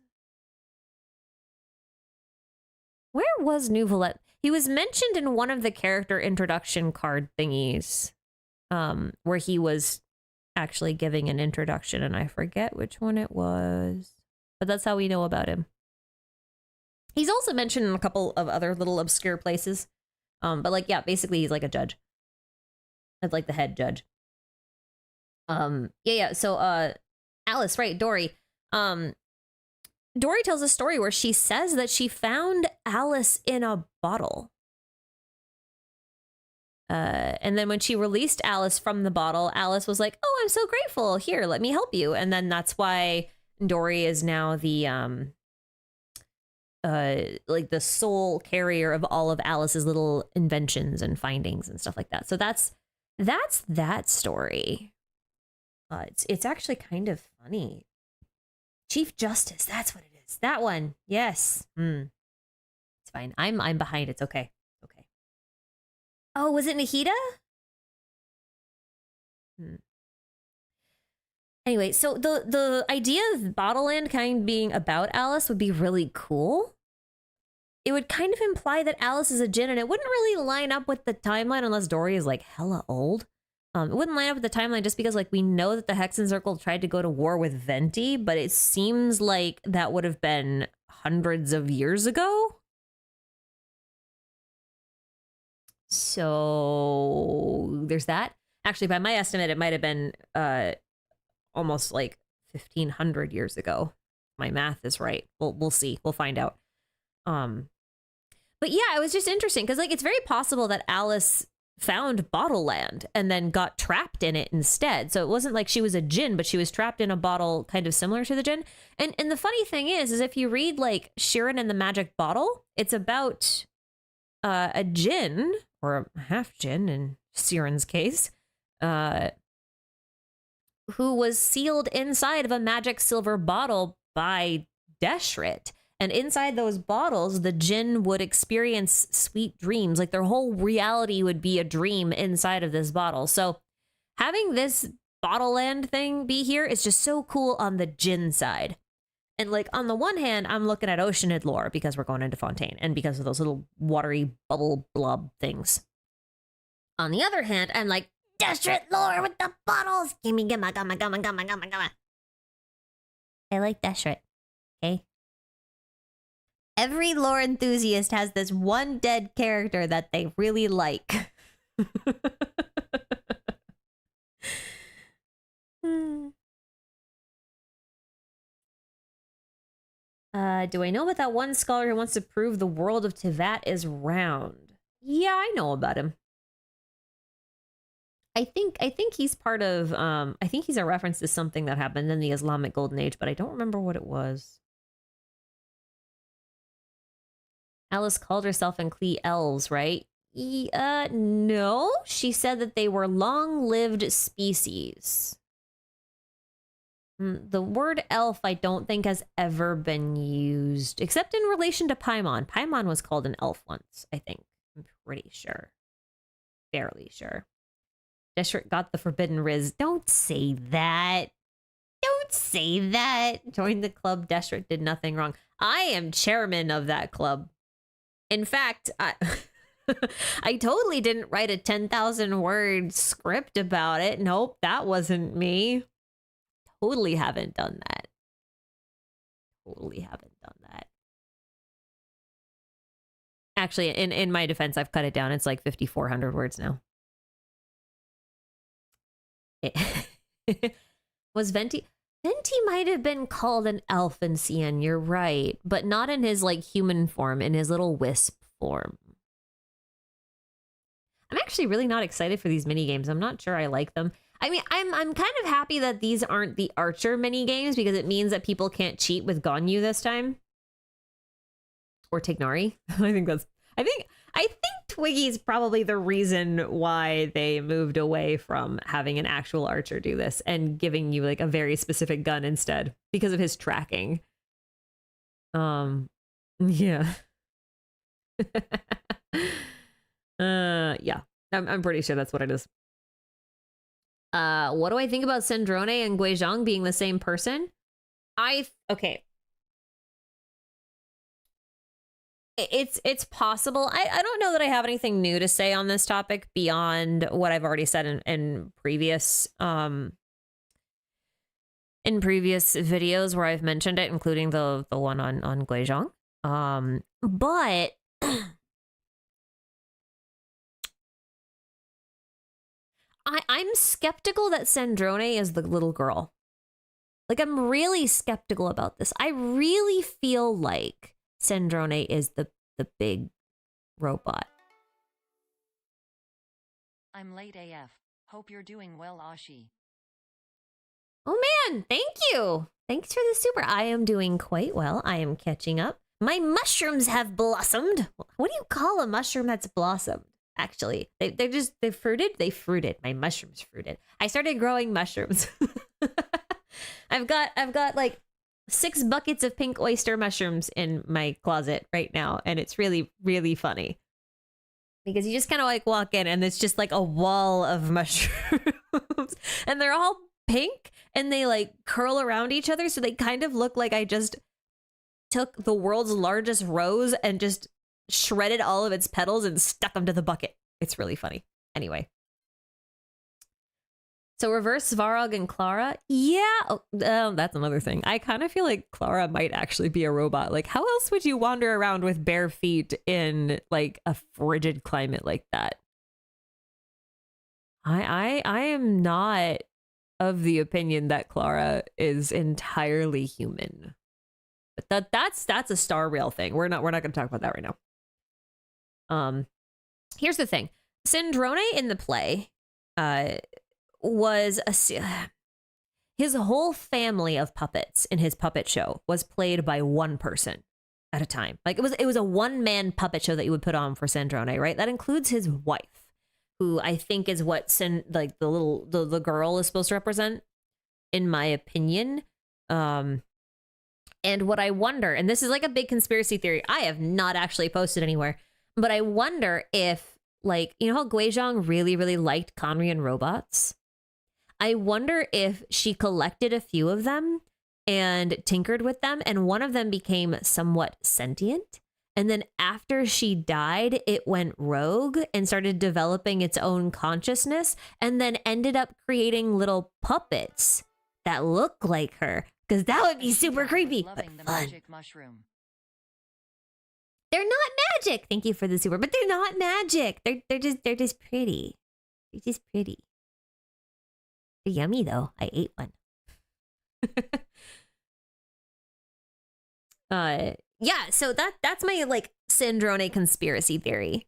Where was Nouvellette? He was mentioned in one of the character introduction card thingies, where he was actually giving an introduction, and I forget which one it was. But that's how we know about him. He's also mentioned in a couple of other little obscure places. But like, yeah, basically he's like a judge. It's like the head judge. Yeah. So, Alice, right, Dory. Dory tells a story where she says that she found Alice in a bottle. And then when she released Alice from the bottle, Alice was like, "Oh, I'm so grateful. Here, let me help you." And then that's why Dory is now the like the sole carrier of all of Alice's little inventions and findings and stuff like that. So that's that story. It's actually kind of funny. Chief Justice, that's what it is. That one. Yes. It's fine. I'm behind. It's okay. Okay. Oh, was it Nahida? Anyway, so the idea of Bottle Land kind of being about Alice would be really cool. It would kind of imply that Alice is a djinn, and it wouldn't really line up with the timeline unless Dory is like hella old. It wouldn't line up with the timeline just because like we know that the Hexen Circle tried to go to war with Venti, but it seems like that would have been hundreds of years ago. So there's that. Actually, by my estimate, it might have been almost like 1,500 years ago. My math is right. We'll see. We'll find out. But yeah, it was just interesting because like it's very possible that Alice found Bottle Land and then got trapped in it instead. So it wasn't like she was a djinn, but she was trapped in a bottle kind of similar to the djinn. And the funny thing is if you read like Shirin and the Magic Bottle, it's about a djinn or a half djinn in Shirin's case, who was sealed inside of a magic silver bottle by Deshret. And inside those bottles, the djinn would experience sweet dreams. Like their whole reality would be a dream inside of this bottle. So having this Bottle Land thing be here is just so cool on the djinn side. And like on the one hand, I'm looking at Oceanid lore because we're going into Fontaine and because of those little watery bubble blob things. On the other hand, I'm like, Deshret lore with the bottles. Gimme, gimme, gimme, gimme, gimme, gimme, gimme. I like Deshret. Okay. Every lore enthusiast has this one dead character that they really like. Do I know about that one scholar who wants to prove the world of Tivat is round? Yeah, I know about him. I think he's part of I think he's a reference to something that happened in the Islamic Golden Age, but I don't remember what it was. Alice called herself and Klee elves, right? No. She said that they were long-lived species. The word elf I don't think has ever been used, except in relation to Paimon. Paimon was called an elf once, I think. I'm pretty sure. Fairly sure. Deshret got the forbidden riz. Don't say that. Don't say that. Join the club. Deshret did nothing wrong. I am chairman of that club. In fact, I totally didn't write a 10,000 word script about it. Nope, that wasn't me. Totally haven't done that. Totally haven't done that. Actually, in my defense, I've cut it down. It's like 5,400 words now. Was Venti might have been called an elf in CN, you're right, but not in his like human form, in his little wisp form. I'm actually really not excited for these mini games. I'm not sure I like them. I mean, I'm kind of happy that these aren't the Archer mini games because it means that people can't cheat with Ganyu this time. Or Tignari. I think Twiggy's probably the reason why they moved away from having an actual archer do this and giving you like a very specific gun instead because of his tracking. Yeah. Yeah. I'm pretty sure that's what it is. What do I think about Cendrone and Guizhong being the same person? Okay. It's possible. I don't know that I have anything new to say on this topic beyond what I've already said in previous videos where I've mentioned it, including the one on Guizhong. But I'm skeptical that Cendrone is the little girl. Like, I'm really skeptical about this. I really feel like Cendrone is the big robot. I'm late AF. Hope you're doing well, Ashi. Oh man, thank you. Thanks for the super. I am doing quite well. I am catching up. My mushrooms have blossomed. What do you call a mushroom that's blossomed? Actually, they fruited. They fruited. My mushrooms fruited. I started growing mushrooms. I've got like 6 buckets of pink oyster mushrooms in my closet right now, and it's really, really funny because you just kind of like walk in and it's just like a wall of mushrooms and they're all pink and they like curl around each other, so they kind of look like I just took the world's largest rose and just shredded all of its petals and stuck them to the bucket. It's really funny. Anyway, So reverse Svarog and Clara? Yeah, that's another thing. I kind of feel like Clara might actually be a robot. Like, how else would you wander around with bare feet in like a frigid climate like that? I am not of the opinion that Clara is entirely human. But that's a Star Rail thing. We're not going to talk about that right now. Here's the thing. Sindrone in the play was his whole family of puppets in his puppet show was played by one person at a time. Like it was a one-man puppet show that you would put on for Sindrone, right? That includes his wife, who I think is what the girl is supposed to represent, in my opinion. And what I wonder, and this is like a big conspiracy theory I have not actually posted anywhere, but I wonder if, like, you know how Guizhong really, really liked Conrian robots? I wonder if she collected a few of them and tinkered with them, and one of them became somewhat sentient. And then after she died, it went rogue and started developing its own consciousness, and then ended up creating little puppets that look like her. Because that would be super creepy, but fun. Magic mushroom. They're not magic. Thank you for the super, but they're not magic. They're just pretty. They're just pretty. They're yummy though. I ate one. Yeah, so that's my like Sindrone conspiracy theory.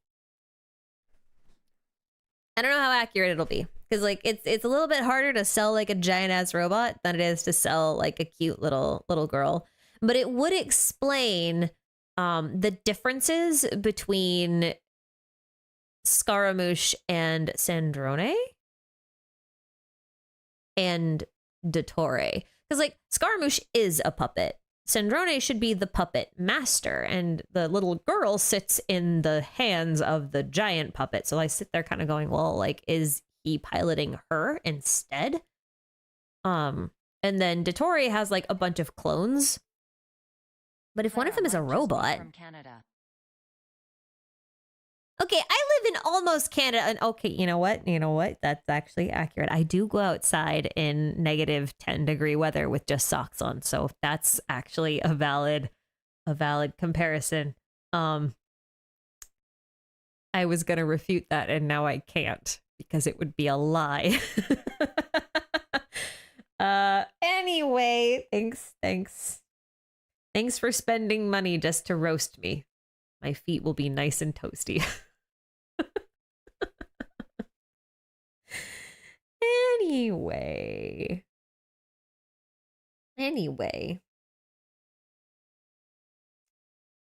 I don't know how accurate it'll be, because like it's a little bit harder to sell like a giant ass robot than it is to sell like a cute little girl. But it would explain the differences between Scaramouche and Sandrone and Dottore. Because like Scaramouche is a puppet. Sandrone should be the puppet master, and the little girl sits in the hands of the giant puppet. So I sit there kind of going, well, like, is he piloting her instead? And then Dottore has like a bunch of clones. But if one of them is a robot... From Canada. Okay, I live in almost Canada. And okay, you know what? That's actually accurate. I do go outside in negative 10-degree weather with just socks on. So that's actually a valid comparison. I was going to refute that, and now I can't because it would be a lie. Anyway, thanks. Thanks for spending money just to roast me. My feet will be nice and toasty. Anyway.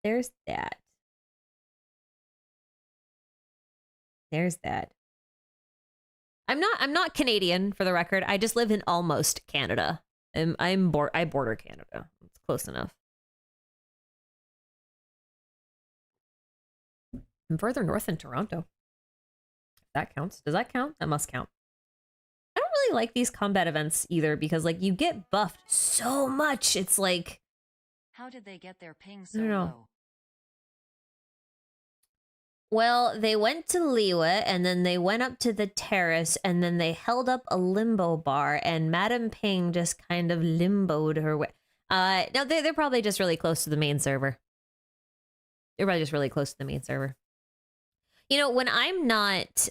There's that. I'm not Canadian, for the record. I just live in almost Canada. I border Canada. It's close enough. I'm further north than Toronto. That counts. Does that count? That must count. I don't really like these combat events either, because like you get buffed so much. It's like, how did they get their ping so low? Well, they went to Liwa, and then they went up to the terrace, and then they held up a limbo bar, and Madam Ping just kind of limboed her way. No, they're probably just really close to the main server. They're probably just really close to the main server. You know, when I'm not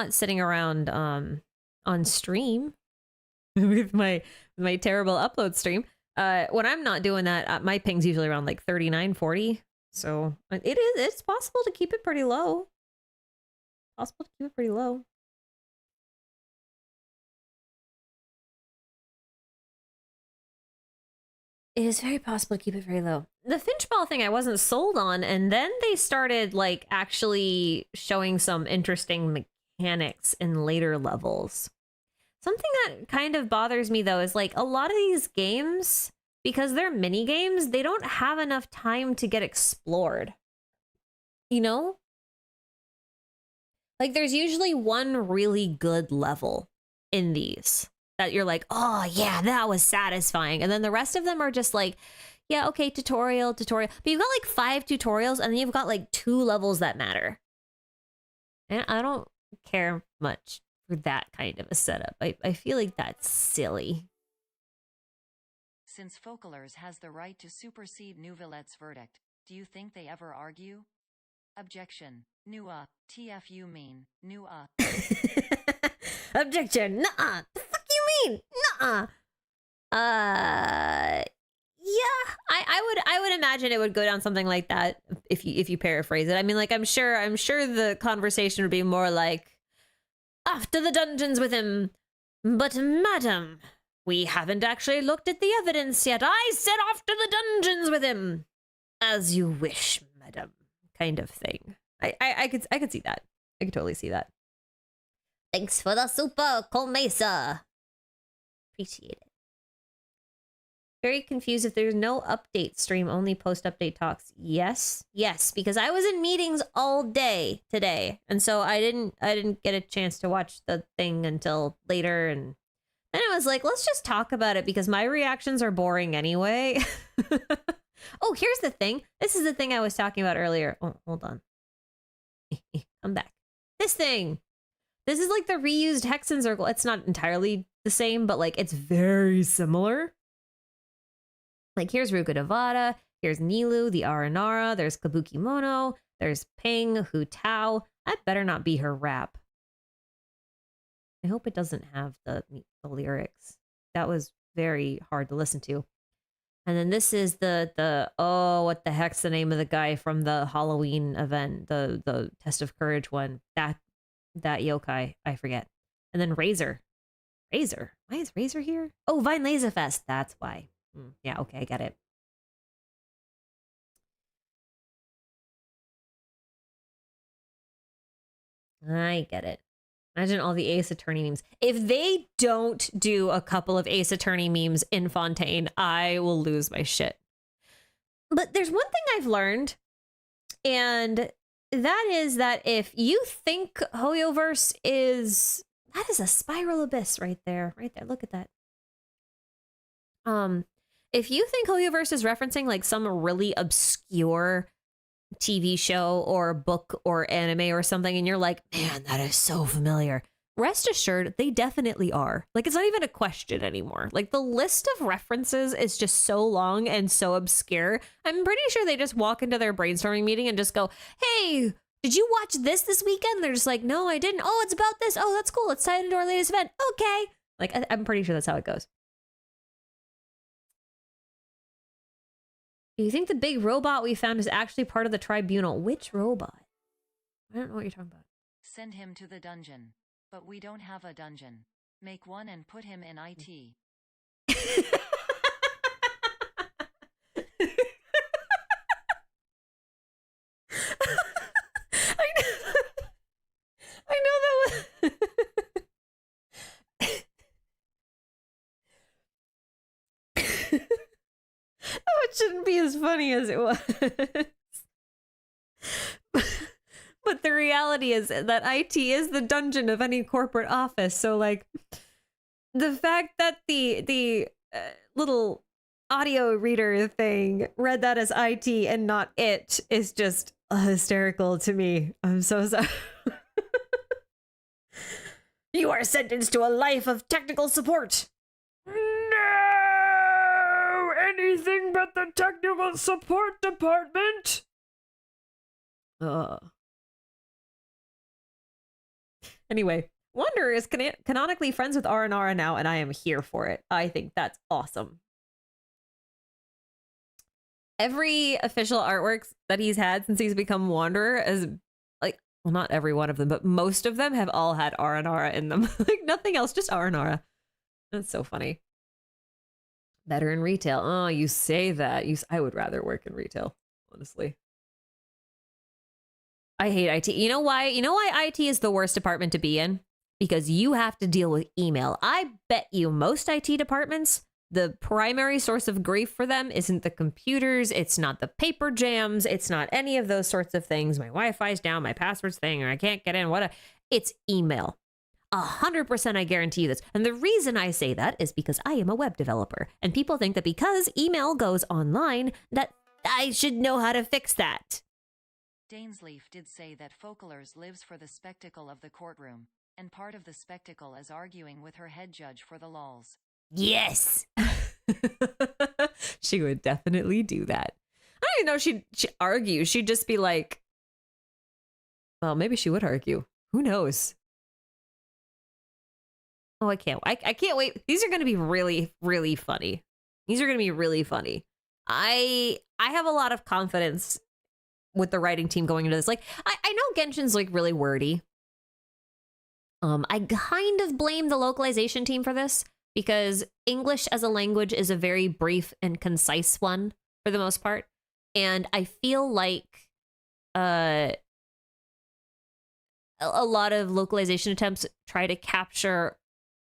sitting around on stream with my terrible upload stream, when I'm not doing that, my ping's usually around like 39, 40. So it's possible to keep it pretty low. It is very possible to keep it very low. The Finchball thing I wasn't sold on, and then they started like actually showing some interesting mechanics in later levels. Something that kind of bothers me though is like a lot of these games, because they're mini games, they don't have enough time to get explored. You know? Like there's usually one really good level in these that you're like, oh yeah, that was satisfying. And then the rest of them are just like, yeah, okay, tutorial. But you've got like 5 tutorials, and then you've got like 2 levels that matter. And I don't care much for that kind of a setup. I feel like that's silly. Since Focalers has the right to supersede Nouvellet's verdict, do you think they ever argue? Objection. TFU mean. Objection. Nuh-uh. The fuck you mean? Nuh-uh. Yeah, I would imagine it would go down something like that if you paraphrase it. I mean, like I'm sure the conversation would be more like, off to the dungeons with him. But madam, we haven't actually looked at the evidence yet. I said off to the dungeons with him. As you wish, madam. Kind of thing. I could see that. I could totally see that. Thanks for the super, Colmesa. Appreciate it. Very confused if there's no update stream, only post-update talks. Yes, because I was in meetings all day today, and so I didn't get a chance to watch the thing until later, and then I was like, let's just talk about it because my reactions are boring anyway. Oh, here's the thing. This is the thing I was talking about earlier. Oh, hold on. I'm back. This thing. This is like the reused Hexen Circle. It's not entirely the same, but like it's very similar. Like here's Ruka Devada, here's Nilu, the Aranara, there's Kabuki Mono, there's Ping, Hu Tao. That better not be her rap. I hope it doesn't have the lyrics. That was very hard to listen to. And then this is the oh, what the heck's the name of the guy from the Halloween event, the Test of Courage one. That yokai, I forget. And then Razor. Why is Razor here? Oh, Vine Laser Fest. That's why. Yeah, okay, I get it. I get it. Imagine all the Ace Attorney memes. If they don't do a couple of Ace Attorney memes in Fontaine, I will lose my shit. But there's one thing I've learned, and that is that if you think Hoyoverse is... That is a spiral abyss right there. Right there. Look at that. If you think Hoyoverse is referencing like some really obscure TV show or book or anime or something, and you're like, man, that is so familiar, rest assured they definitely are. Like, it's not even a question anymore. Like, the list of references is just so long and so obscure. I'm pretty sure they just walk into their brainstorming meeting and just go, hey, did you watch this weekend? And they're just like, no, I didn't. Oh, it's about this. Oh, that's cool. It's tied into our latest event. Okay. Like, I'm pretty sure that's how it goes. Do you think the big robot we found is actually part of the tribunal? Which robot? I don't know what you're talking about. Send him to the dungeon. But we don't have a dungeon. Make one and put him in IT. I know that was... Oh, it shouldn't be as funny as it was. But the reality is that IT is the dungeon of any corporate office. So, like, the fact that the little audio reader thing read that as IT and not it is just hysterical to me. I'm so sorry. You are sentenced to a life of technical support. No! Anything but the technical support department! Anyway, Wanderer is canonically friends with Aranara now, and I am here for it. I think that's awesome. Every official artwork that he's had since he's become Wanderer is like, well, not every one of them, but most of them have all had Aranara in them. Like nothing else, just Aranara. That's so funny. Better in retail. Oh, you say that. I would rather work in retail, honestly. I hate IT. You know why? You know why IT is the worst department to be in? Because you have to deal with email. I bet you most IT departments, the primary source of grief for them isn't the computers. It's not the paper jams. It's not any of those sorts of things. My Wi-Fi's down, my password's thing, or I can't get in. It's email. 100% I guarantee you this. And the reason I say that is because I am a web developer. And people think that because email goes online, that I should know how to fix that. Dainsleaf did say that Focalers lives for the spectacle of the courtroom. and part of the spectacle is arguing with her head judge for the lols. Yes. She would definitely do that. I don't even know if she'd argue. She'd just be like, well, maybe she would argue. Who knows? Oh, I can't wait. These are going to be really, really funny. These are going to be really funny. I have a lot of confidence with the writing team going into this. Like, I know Genshin's like really wordy. I kind of blame the localization team for this because English as a language is a very brief and concise one for the most part. And I feel like a lot of localization attempts try to capture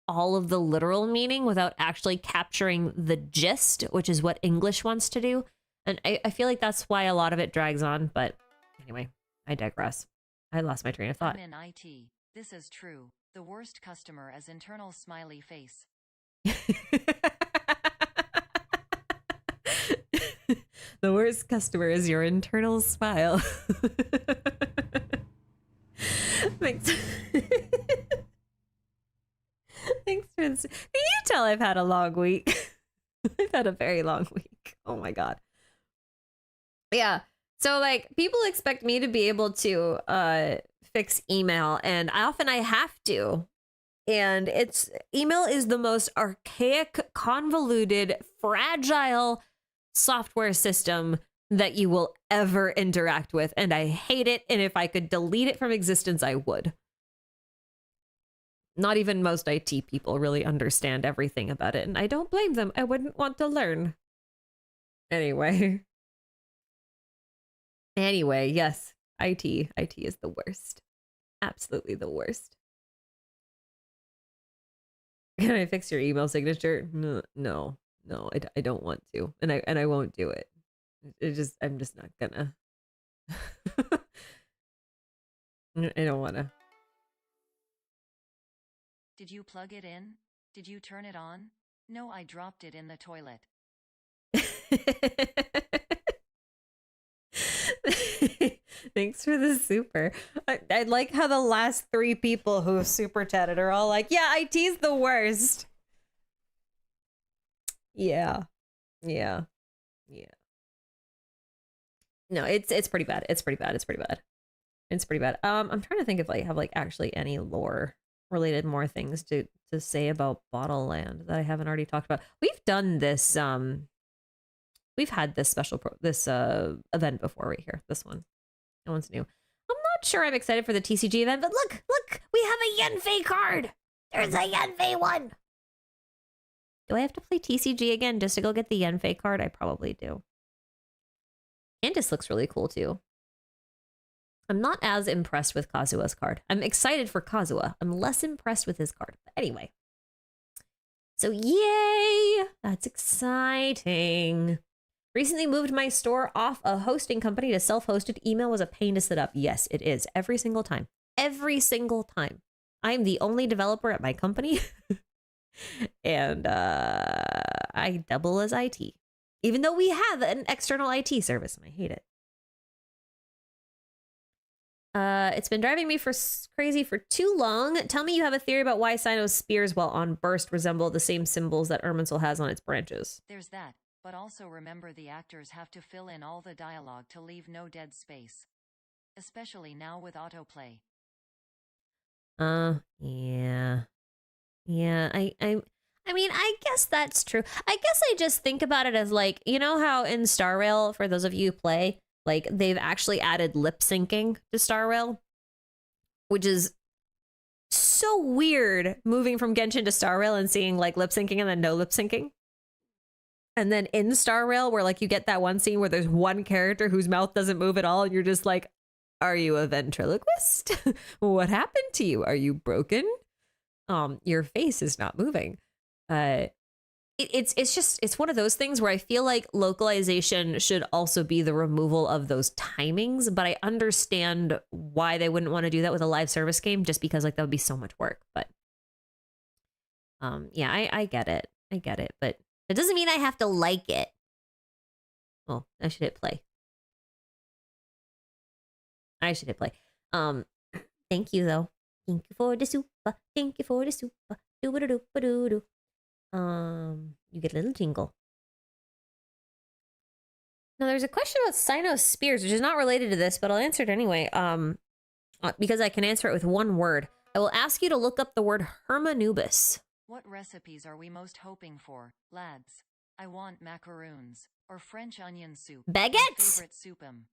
all of the literal meaning without actually capturing the gist, which is what English wants to do. And I feel like that's why a lot of it drags on. But anyway, I digress. I lost my train of thought. I'm in IT. This is true. The worst customer is internal smiley face. The worst customer is your internal smile. Thanks. Thanks for this. Can you tell I've had a long week? I've had a very long week. Oh my god. Yeah. So like people expect me to be able to fix email, and often I have to. And email is the most archaic, convoluted, fragile software system that you will ever interact with, and I hate it, and if I could delete it from existence, I would. Not even most IT people really understand everything about it, and I don't blame them. I wouldn't want to learn. Anyway, yes, IT is the worst. Absolutely the worst. Can I fix your email signature? No, I don't want to, and I won't do it. I'm just not gonna. I don't want to. Did you plug it in? Did you turn it on? No, I dropped it in the toilet. Thanks for the super. I like how the last 3 people who super chatted are all like, yeah, IT's the worst. Yeah. No, it's pretty bad. It's pretty bad. I'm trying to think if I have like actually any lore related more things to say about Bottle Land that I haven't already talked about. We've done this we've had this special event before right here. This one. No one's new. I'm not sure I'm excited for the TCG event, but look, we have a Yenfei card. There's a Yenfei one. Do I have to play TCG again just to go get the Yenfei card? I probably do. Candace looks really cool too. I'm not as impressed with Kazuha's card. I'm excited for Kazuha. I'm less impressed with his card. But anyway. So yay! That's exciting. Recently moved my store off a hosting company to self-hosted. Email was a pain to set up. Yes, it is. Every single time. Every single time. I'm the only developer at my company. And I double as IT. Even though we have an external IT service, and I hate it. It's been driving me crazy for too long. Tell me you have a theory about why Sino's spears while on burst resemble the same symbols that Irminsul has on its branches. There's that, but also remember the actors have to fill in all the dialogue to leave no dead space. Especially now with autoplay. Yeah. Yeah, I mean, I guess that's true. I guess I just think about it as like, you know how in Star Rail, for those of you who play, like they've actually added lip syncing to Star Rail, which is so weird moving from Genshin to Star Rail and seeing like lip syncing and then no lip syncing. And then in Star Rail where like you get that one scene where there's one character whose mouth doesn't move at all and you're just like, are you a ventriloquist? What happened to you? Are you broken? Your face is not moving. It's one of those things where I feel like localization should also be the removal of those timings, but I understand why they wouldn't want to do that with a live service game, just because like that would be so much work. But yeah, I get it, but it doesn't mean I have to like it. Oh, I should hit play. Thank you though. Thank you for the super. Thank you for the super. Do-ba-do-do-ba-do-do. You get a little jingle. Now, there's a question about Cynos spears, which is not related to this, but I'll answer it anyway. Because I can answer it with one word. I will ask you to look up the word hermanubis. What recipes are we most hoping for, lads? I want macaroons or French onion soup. Baguettes. Favorite soupum.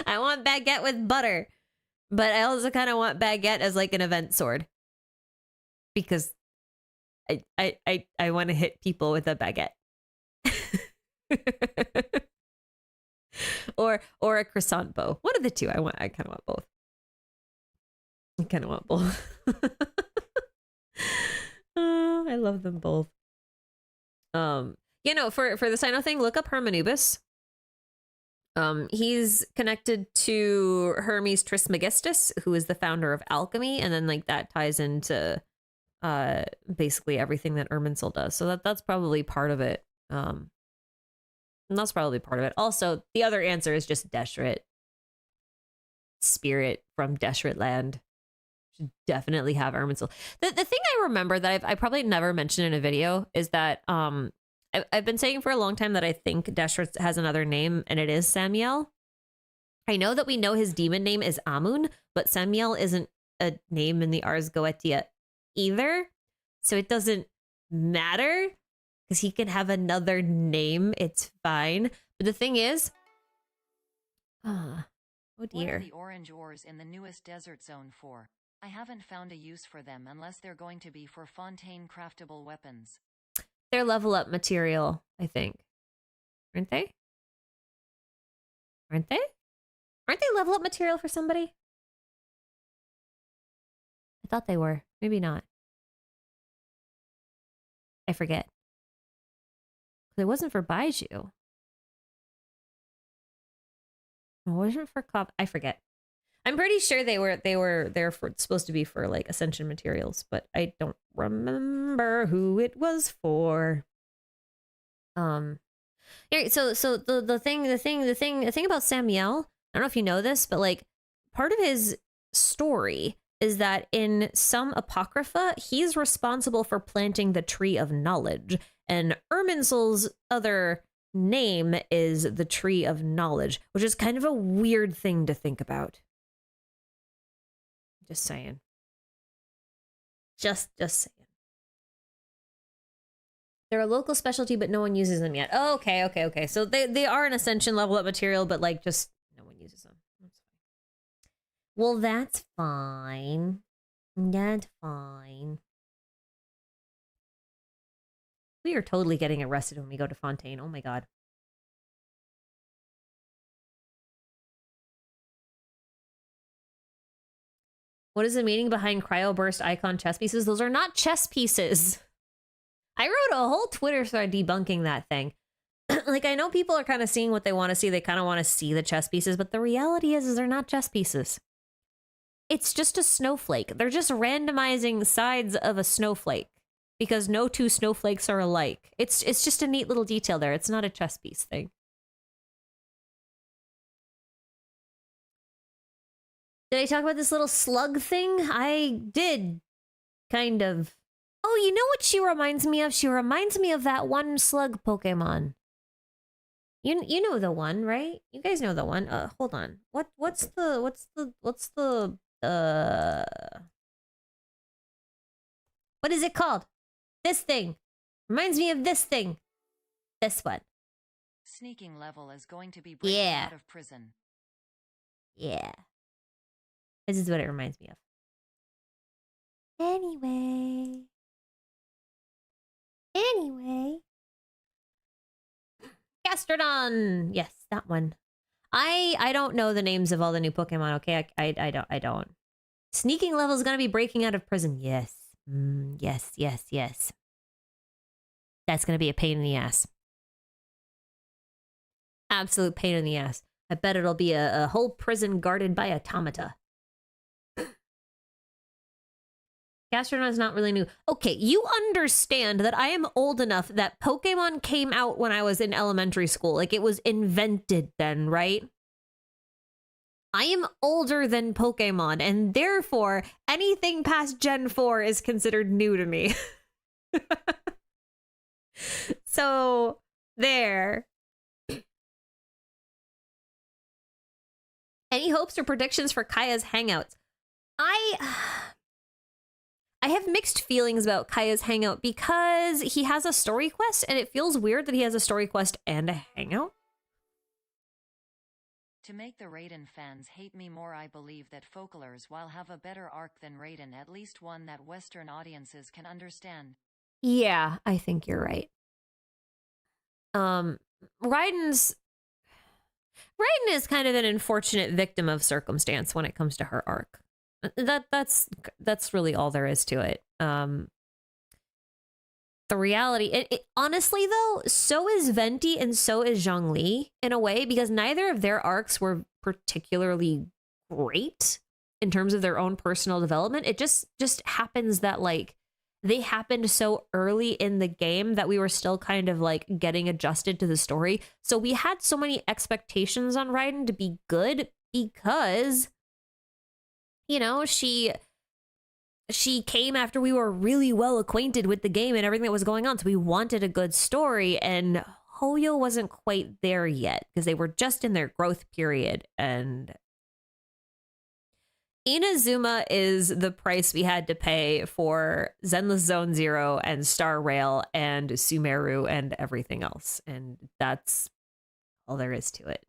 I want baguette with butter, but I also kind of want baguette as like an event sword because I want to hit people with a baguette. or a croissant bow. One of the two. I kind of want both. I kind of want both. I love them both. You know, for the Sino thing, look up Hermanubis. He's connected to Hermes Trismegistus, who is the founder of alchemy, and then like that ties into basically everything that Irminsul does. So that's probably part of it. And that's probably part of it. Also, the other answer is just Deshret. Spirit from Deshret land. Should definitely have Irminsul. The thing I remember that I probably never mentioned in a video is that I've been saying for a long time that I think Deshret has another name, and it is Samuel. I know that we know his demon name is Amun, but Samuel isn't a name in the Ars Goetia either. So it doesn't matter because he can have another name. It's fine. But the thing is, oh dear. What are the orange ores in the newest desert zone for? I haven't found a use for them unless they're going to be for Fontaine craftable weapons. They're level up material, I think. Aren't they? Aren't they? Aren't they level up material for somebody? I thought they were. Maybe not. I forget. It wasn't for Baiju. It wasn't for Cop. I forget. I'm pretty sure they were there for supposed to be for like ascension materials, but I don't remember who it was for. Yeah, so the thing about Samuel, I don't know if you know this, but like part of his story is that in some apocrypha, he's responsible for planting the tree of knowledge, and Irminsul's other name is the tree of knowledge, which is kind of a weird thing to think about. Just saying. Just saying. They're a local specialty, but no one uses them yet. Oh, okay. So they are an ascension level up material, but like just no one uses them. That's fine. Well, that's fine. That's fine. We are totally getting arrested when we go to Fontaine. Oh my god. What is the meaning behind cryoburst icon chess pieces? Those are not chess pieces. I wrote a whole Twitter thread debunking that thing. Like, I know people are kind of seeing what they want to see. They kind of want to see the chess pieces, but the reality is they're not chess pieces. It's just a snowflake. They're just randomizing sides of a snowflake because no two snowflakes are alike. It's just a neat little detail there. It's not a chess piece thing. Did I talk about this little slug thing? I did, kind of. Oh, you know what she reminds me of? She reminds me of that one slug Pokemon. You know the one, right? You guys know the one. Hold on. What's the what is it called? This thing. Reminds me of this thing. This one. Sneaking level is going to be breaking out of prison. Yeah. This is what it reminds me of. Anyway. Gastrodon! Yes, that one. I don't know the names of all the new Pokemon, okay? I don't. Sneaking level is gonna be breaking out of prison. Yes. Yes. That's gonna be a pain in the ass. Absolute pain in the ass. I bet it'll be a whole prison guarded by automata. Gastrodon is not really new. Okay, you understand that I am old enough that Pokemon came out when I was in elementary school. Like, it was invented then, right? I am older than Pokemon, and therefore anything past Gen 4 is considered new to me. So, there. Any hopes or predictions for Kaya's Hangouts? I have mixed feelings about Kaya's Hangout because he has a story quest, and it feels weird that he has a story quest and a hangout. To make the Raiden fans hate me more, I believe that Focolars, while have a better arc than Raiden, at least one that Western audiences can understand. Yeah, I think you're right. Raiden is kind of an unfortunate victim of circumstance when it comes to her arc. That's really all there is to it. The reality, honestly though, so is Venti and so is Zhongli in a way, because neither of their arcs were particularly great in terms of their own personal development. It just happens that like they happened so early in the game that we were still kind of like getting adjusted to the story. So we had so many expectations on Raiden to be good because, you know, she came after we were really well acquainted with the game and everything that was going on. So we wanted a good story, and Hoyo wasn't quite there yet because they were just in their growth period. And Inazuma is the price we had to pay for Zenless Zone Zero and Star Rail and Sumeru and everything else. And that's all there is to it.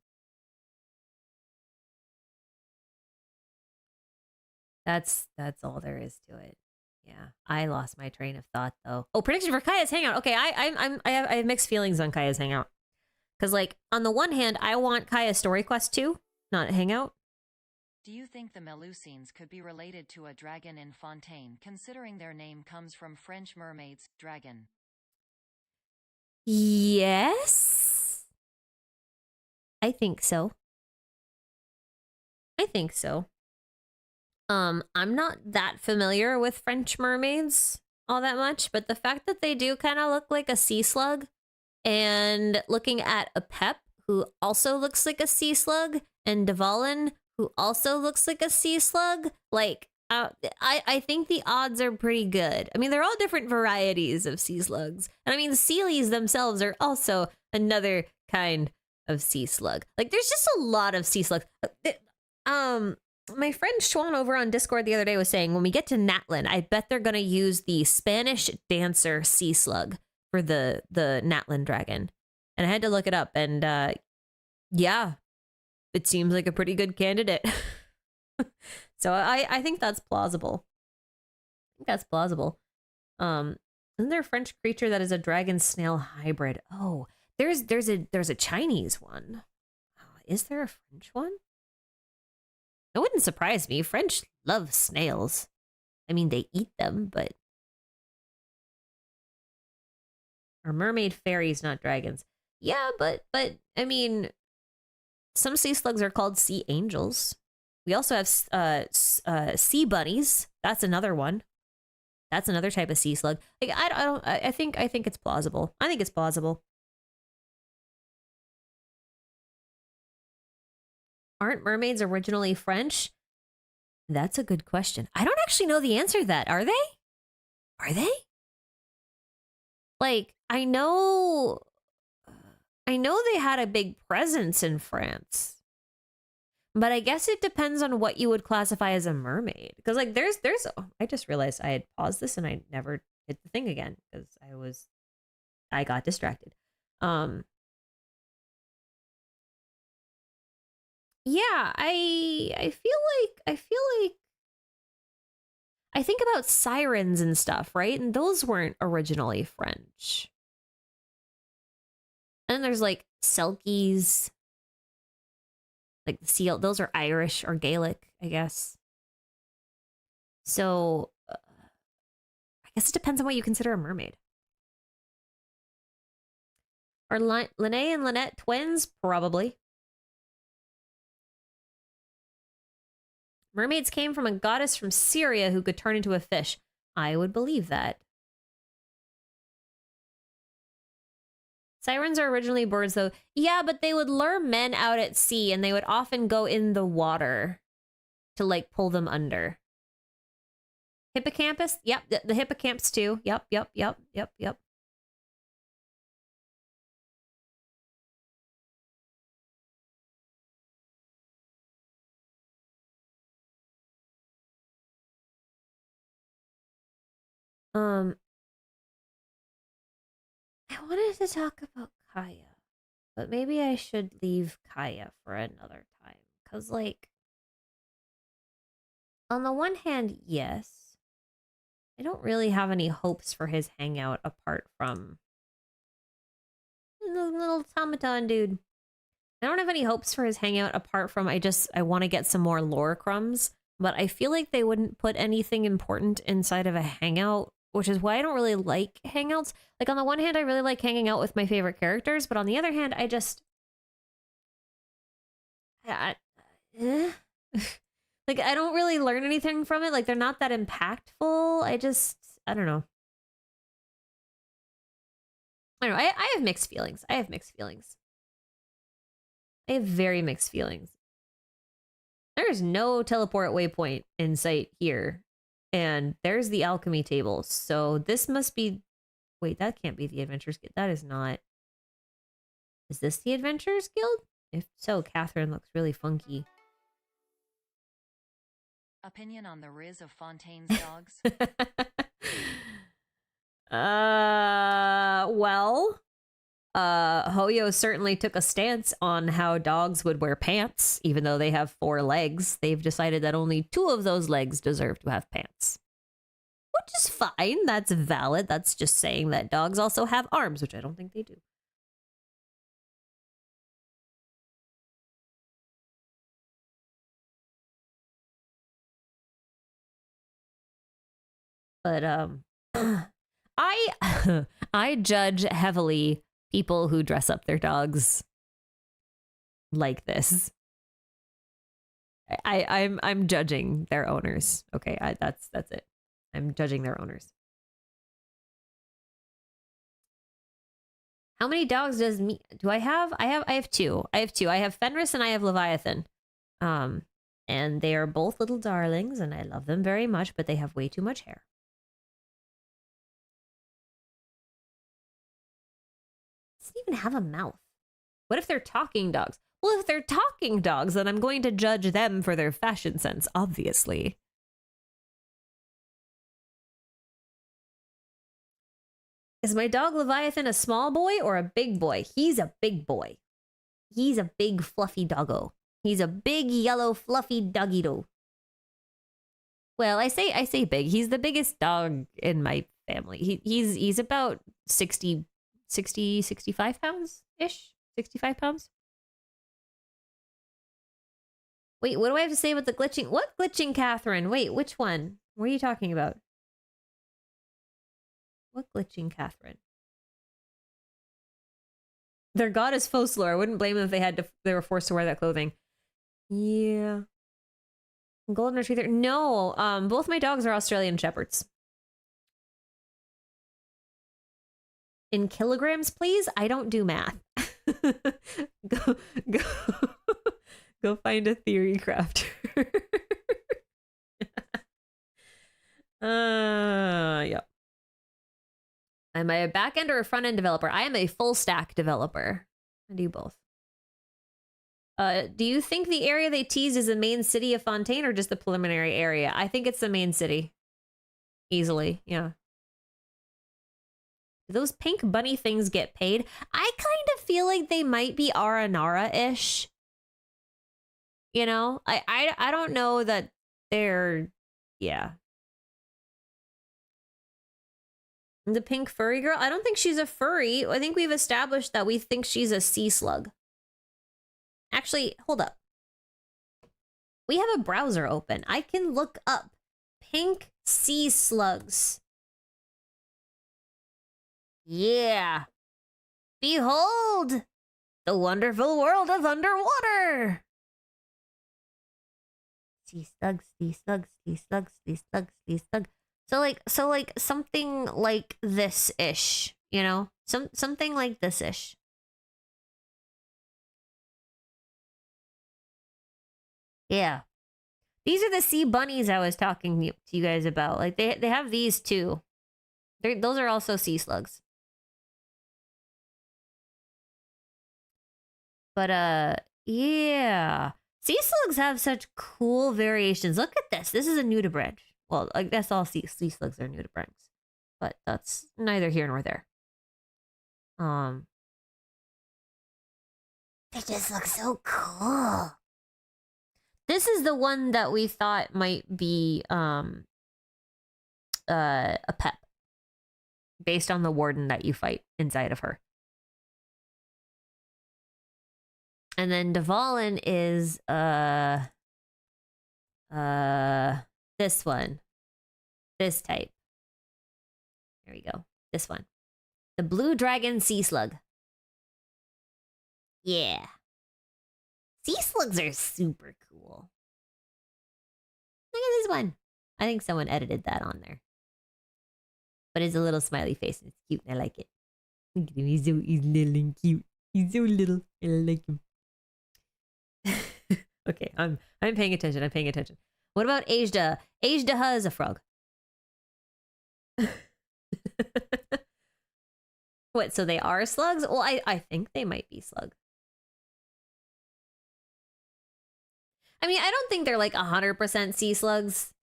That's all there is to it. Yeah, I lost my train of thought though. Oh, prediction for Kaya's Hangout. Okay, I have mixed feelings on Kaya's Hangout because like on the one hand, I want Kaya's Story Quest 2, not Hangout. Do you think the Melusines could be related to a dragon in Fontaine, considering their name comes from French mermaids, dragon? Yes, I think so. I'm not that familiar with French mermaids all that much, but the fact that they do kind of look like a sea slug, and looking at a Pep who also looks like a sea slug, and Dvalin who also looks like a sea slug, like I think the odds are pretty good. I mean, they're all different varieties of sea slugs, and I mean the Sealies themselves are also another kind of sea slug. Like there's just a lot of sea slugs. My friend Schwan over on Discord the other day was saying when we get to Natlin, I bet they're going to use the Spanish dancer sea slug for the Natlin dragon. And I had to look it up, and yeah, it seems like a pretty good candidate. So I think that's plausible. Isn't there a French creature that is a dragon snail hybrid? Oh, there's a Chinese one. Is there a French one? It wouldn't surprise me. French love snails. I mean, they eat them, but... Are mermaid fairies, not dragons? Yeah, but I mean, some sea slugs are called sea angels. We also have sea bunnies. That's another one. That's another type of sea slug. Like I think it's plausible. I think it's plausible. Aren't mermaids originally French? That's a good question. I don't actually know the answer to that. Are they? Like, I know they had a big presence in France. But I guess it depends on what you would classify as a mermaid. Because like I just realized I had paused this and I never hit the thing again because I got distracted. Yeah, I feel like I think about sirens and stuff, right? And those weren't originally French. And then there's like selkies, like the seal. Those are Irish or Gaelic, I guess. So I guess it depends on what you consider a mermaid. Are Linnae and Lynette twins? Probably. Mermaids came from a goddess from Syria who could turn into a fish. I would believe that. Sirens are originally birds, though. Yeah, but they would lure men out at sea, and they would often go in the water to, like, pull them under. Hippocampus? Yep, the hippocampus, too. Yep. I wanted to talk about Kaya, but maybe I should leave Kaya for another time. Because, like, on the one hand, yes, I don't really have any hopes for his hangout apart from the little automaton dude. I don't have any hopes for his hangout apart from I want to get some more lore crumbs, but I feel like they wouldn't put anything important inside of a hangout, which is why I don't really like hangouts. Like, on the one hand, I really like hanging out with my favorite characters, but on the other hand, like, I don't really learn anything from it. Like, they're not that impactful. I don't know. I don't know. I have mixed feelings. I have very mixed feelings. There is no teleport waypoint in sight here. And there's the alchemy table. So this must be... Wait, that can't be the Adventurers Guild. That is not... Is this the Adventurers Guild? If so, Catherine looks really funky. Opinion on the Riz of Fontaine's dogs? Well... Hoyo certainly took a stance on how dogs would wear pants, even though they have 4 legs. They've decided that only 2 of those legs deserve to have pants. Which is fine. That's valid. That's just saying that dogs also have arms, which I don't think they do. But, I judge heavily people who dress up their dogs like this. I'm judging their owners. Okay, that's it. I'm judging their owners. How many dogs does me do I have? I have 2. I have Fenris and I have Leviathan. And they are both little darlings, and I love them very much, but they have way too much hair. Doesn't even have a mouth. What if they're talking dogs? Well, if they're talking dogs, then I'm going to judge them for their fashion sense, obviously. Is my dog Leviathan a small boy or a big boy? He's a big boy. He's a big fluffy doggo. He's a big yellow fluffy doggy-do. Well, I say big. He's the biggest dog in my family. He's about 65 pounds-ish? 65 pounds? Wait, what do I have to say about the glitching? What glitching, Catherine? Wait, which one? What are you talking about? What glitching, Catherine? Their god is Fosler. I wouldn't blame them if they were forced to wear that clothing. Yeah. Golden Retriever. No, both my dogs are Australian Shepherds. In kilograms, please? I don't do math. Go find a theory crafter. Yep. Am I a back-end or a front-end developer? I am a full-stack developer. I do both. Do you think the area they teased is the main city of Fontaine or just the preliminary area? I think it's the main city. Easily, yeah. Do those pink bunny things get paid? I kind of feel like they might be Aranara-ish. You know? I don't know that they're... Yeah. The pink furry girl? I don't think she's a furry. I think we've established that we think she's a sea slug. Actually, hold up. We have a browser open. I can look up pink sea slugs. Yeah. Behold the wonderful world of underwater. Sea slugs, sea slugs, sea slugs, sea slugs, sea slugs. So like something like this-ish, you know? Something like this-ish. Yeah. These are the sea bunnies I was talking to you guys about. Like, they have these too. Those are also sea slugs. But, yeah. Sea slugs have such cool variations. Look at this. This is a nudibranch. Well, I guess all sea slugs are nudibranchs. But that's neither here nor there. They just look so cool. This is the one that we thought might be a pep. Based on the warden that you fight inside of her. And then Dvalin is this one. This type. There we go. This one. The blue dragon sea slug. Yeah. Sea slugs are super cool. Look at this one. I think someone edited that on there. But it's a little smiley face and it's cute and I like it. Look at him. He's little and cute. He's so little and I like him. Okay, I'm paying attention. I'm paying attention. What about Ajda? Ajdaha is a frog. What, so they are slugs? Well, I think they might be slugs. I mean, I don't think they're like 100% sea slugs,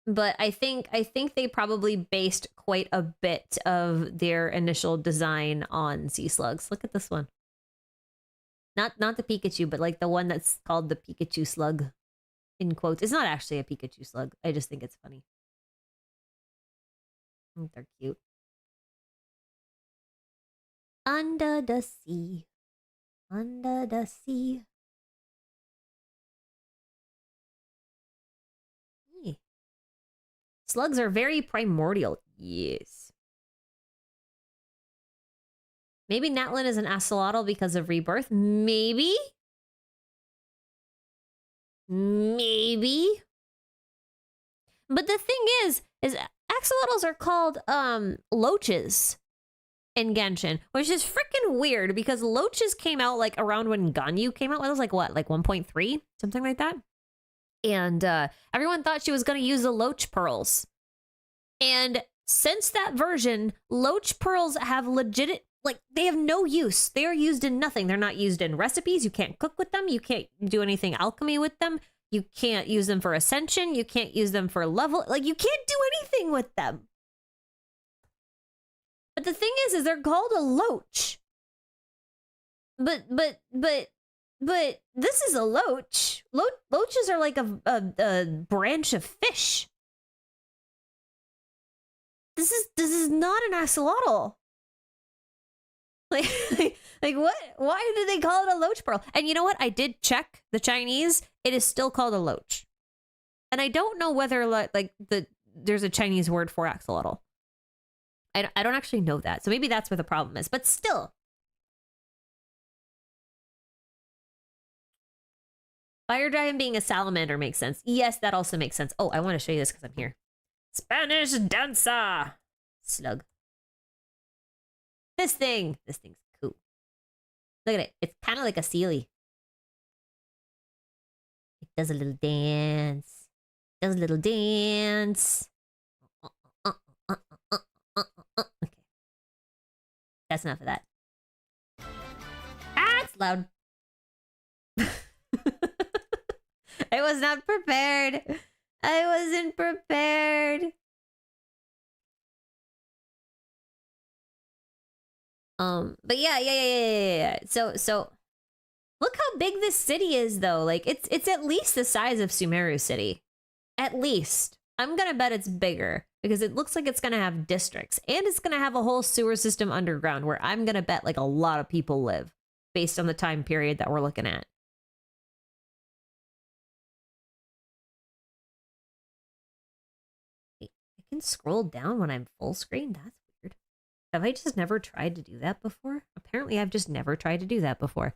but I think they probably based quite a bit of their initial design on sea slugs. Look at this one. Not the Pikachu, but like the one that's called the Pikachu slug, in quotes. It's not actually a Pikachu slug. I just think it's funny. I think they're cute. Under the sea. Under the sea. Slugs are very primordial. Yes. Maybe Natlin is an axolotl because of rebirth. Maybe. Maybe. But the thing is axolotls are called loaches in Genshin, which is freaking weird because loaches came out like around when Ganyu came out. It was like what, like 1.3? Something like that. And everyone thought she was going to use the loach pearls. And since that version, loach pearls have legit, like, they have no use. They are used in nothing. They're not used in recipes. You can't cook with them. You can't do anything alchemy with them. You can't use them for ascension. You can't use them for level. Like, you can't do anything with them. But the thing is they're called a loach. But this is a loach. Loaches are like a branch of fish. This is not an axolotl. Like what? Why did they call it a loach pearl? And you know what? I did check the Chinese. It is still called a loach. And I don't know whether there's a Chinese word for axolotl. I don't actually know that. So maybe that's where the problem is. But still. Fire dragon being a salamander makes sense. Yes, that also makes sense. Oh, I want to show you this because I'm here. Spanish dancer. Slug. This thing's cool. Look at it. It's kind of like a Sealy. It does a little dance. Does a little dance. Okay. That's enough of that. Ah, it's loud. I was not prepared. I wasn't prepared. But yeah. So look how big this city is though. Like it's at least the size of Sumeru City. At least. I'm gonna bet it's bigger because it looks like it's gonna have districts and it's gonna have a whole sewer system underground where I'm gonna bet like a lot of people live based on the time period that we're looking at. I can scroll down when I'm full screen. That's weird. Have I just never tried to do that before? Apparently, I've just never tried to do that before.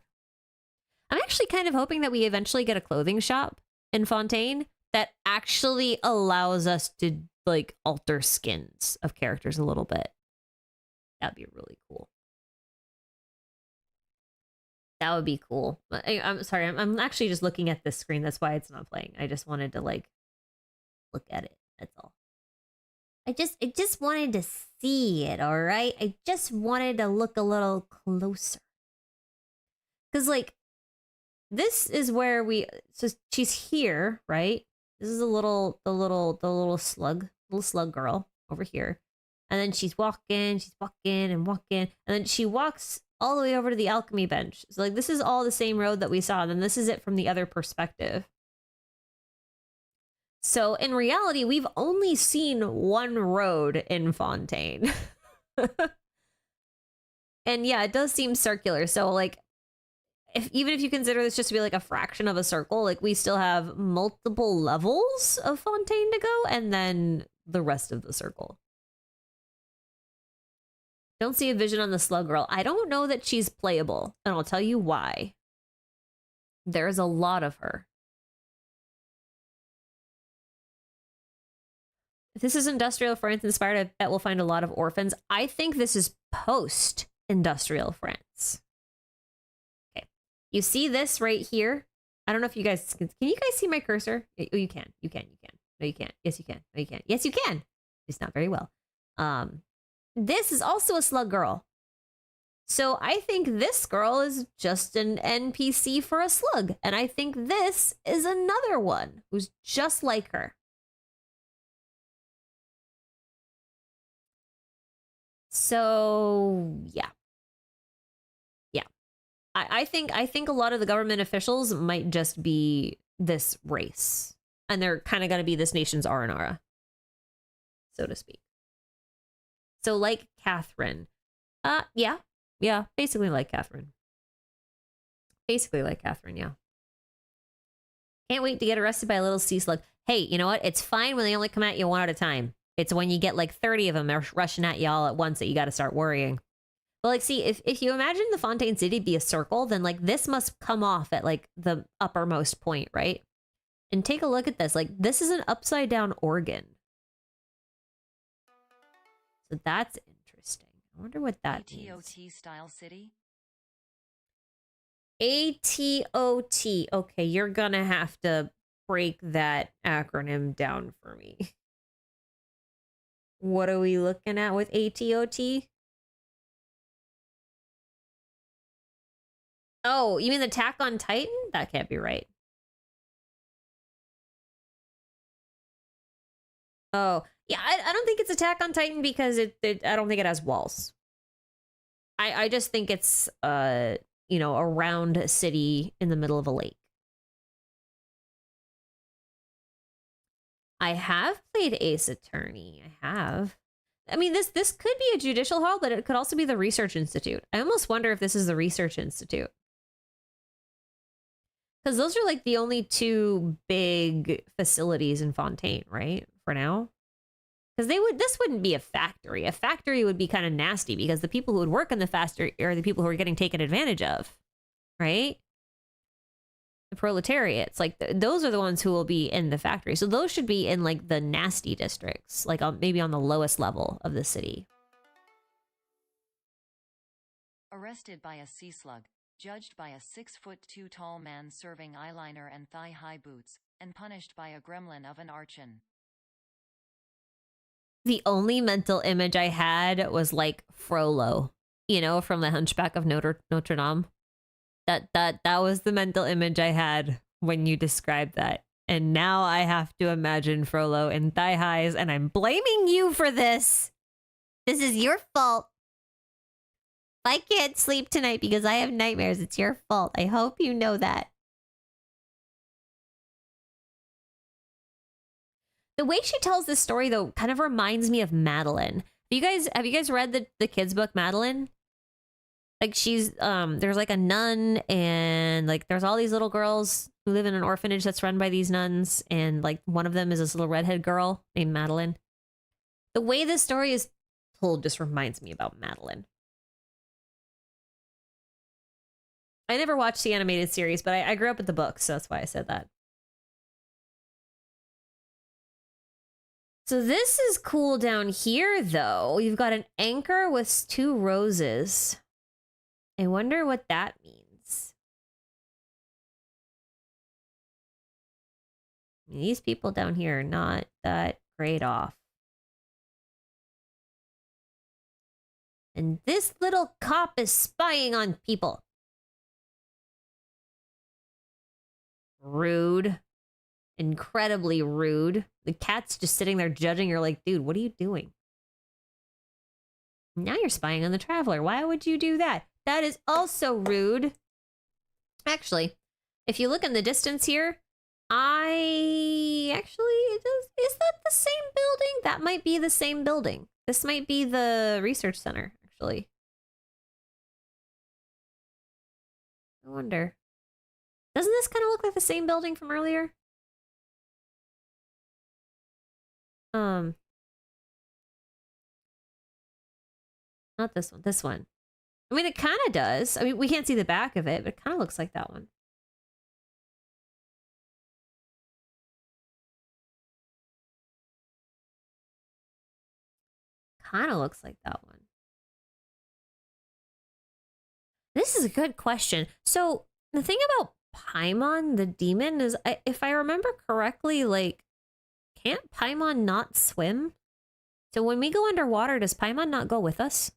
I'm actually kind of hoping that we eventually get a clothing shop in Fontaine that actually allows us to, like, alter skins of characters a little bit. That'd be really cool. That would be cool. I'm sorry. I'm actually just looking at this screen. That's why it's not playing. I just wanted to like look at it. That's all. I just wanted to see it, all right? I just wanted to look a little closer. Cuz like this is where so she's here, right? This is the little slug, little slug girl over here. And then she's walking and walking, and then she walks all the way over to the alchemy bench. So like this is all the same road that we saw, and then this is it from the other perspective. So in reality, we've only seen one road in Fontaine. And yeah, it does seem circular. So like even if you consider this just to be like a fraction of a circle, like we still have multiple levels of Fontaine to go, and then the rest of the circle. Don't see a vision on the slug girl. I don't know that she's playable, and I'll tell you why. There's a lot of her. If this is industrial France inspired, I bet we'll find a lot of orphans. I think this is post-industrial France. Okay. You see this right here? I don't know if you guys can you guys see my cursor? Oh, you can. You can. No, you can't. Yes, you can. No, you can't. Yes, you can. It's not very well. This is also a slug girl. So I think this girl is just an NPC for a slug. And I think this is another one who's just like her. So yeah. I think a lot of the government officials might just be this race. And they're kind of going to be this nation's Aranara, so to speak. So like Catherine. Yeah, basically like Catherine. Yeah. Can't wait to get arrested by a little sea slug. Hey, you know what? It's fine when they only come at you one at a time. It's when you get like 30 of them rushing at you all at once that you got to start worrying. But like, see, if you imagine the Fontaine City be a circle, then like this must come off at like the uppermost point, right? And take a look at this. Like this is an upside down organ. So that's interesting. I wonder what that means. ATOT style city? ATOT. Okay, you're gonna have to break that acronym down for me. What are we looking at with ATOT? Oh, you mean the Attack on Titan? That can't be right. Oh, yeah, I don't think it's Attack on Titan because I don't think it has walls. I just think it's you know, a round city in the middle of a lake. I have played Ace Attorney. I have. I mean, this could be a judicial hall, but it could also be the Research Institute. I almost wonder if this is the Research Institute. Because those are like the only two big facilities in Fontaine, right? For now. Because this wouldn't be a factory. A factory would be kind of nasty because the people who would work in the factory are the people who are getting taken advantage of, right? The proletariats, like those are the ones who will be in the factory. So those should be in like the nasty districts, like maybe on the lowest level of the city. Arrested by a sea slug, judged by a 6'2" tall man serving eyeliner and thigh-high boots, and punished by a gremlin of an Archon. The only mental image I had was like Frollo, you know, from the Hunchback of Notre Dame. That was the mental image I had when you described that. And now I have to imagine Frollo in thigh highs, and I'm blaming you for this. This is your fault. I can't sleep tonight because I have nightmares. It's your fault. I hope you know that. The way she tells this story, though, kind of reminds me of Madeline. Have you guys read the kids' book Madeline? Like she's there's like a nun, and like there's all these little girls who live in an orphanage that's run by these nuns, and like one of them is this little redhead girl named Madeline. The way this story is told just reminds me about Madeline. I never watched the animated series, but I grew up with the books, so that's why I said that. So this is cool down here, though. You've got an anchor with 2 roses. I wonder what that means. These people down here are not that great off. And this little cop is spying on people. Rude. Incredibly rude. The cat's just sitting there judging. You're like, dude, what are you doing? Now you're spying on the traveler. Why would you do that? That is also rude. Actually, if you look in the distance here, is that the same building? That might be the same building. This might be the research center, actually. I wonder. Doesn't this kind of look like the same building from earlier? Not this one. This one. I mean, it kind of does. I mean, we can't see the back of it, but it kind of looks like that one. Kind of looks like that one. This is a good question. So the thing about Paimon, the demon, is if I remember correctly, like, can't Paimon not swim? So when we go underwater, does Paimon not go with us?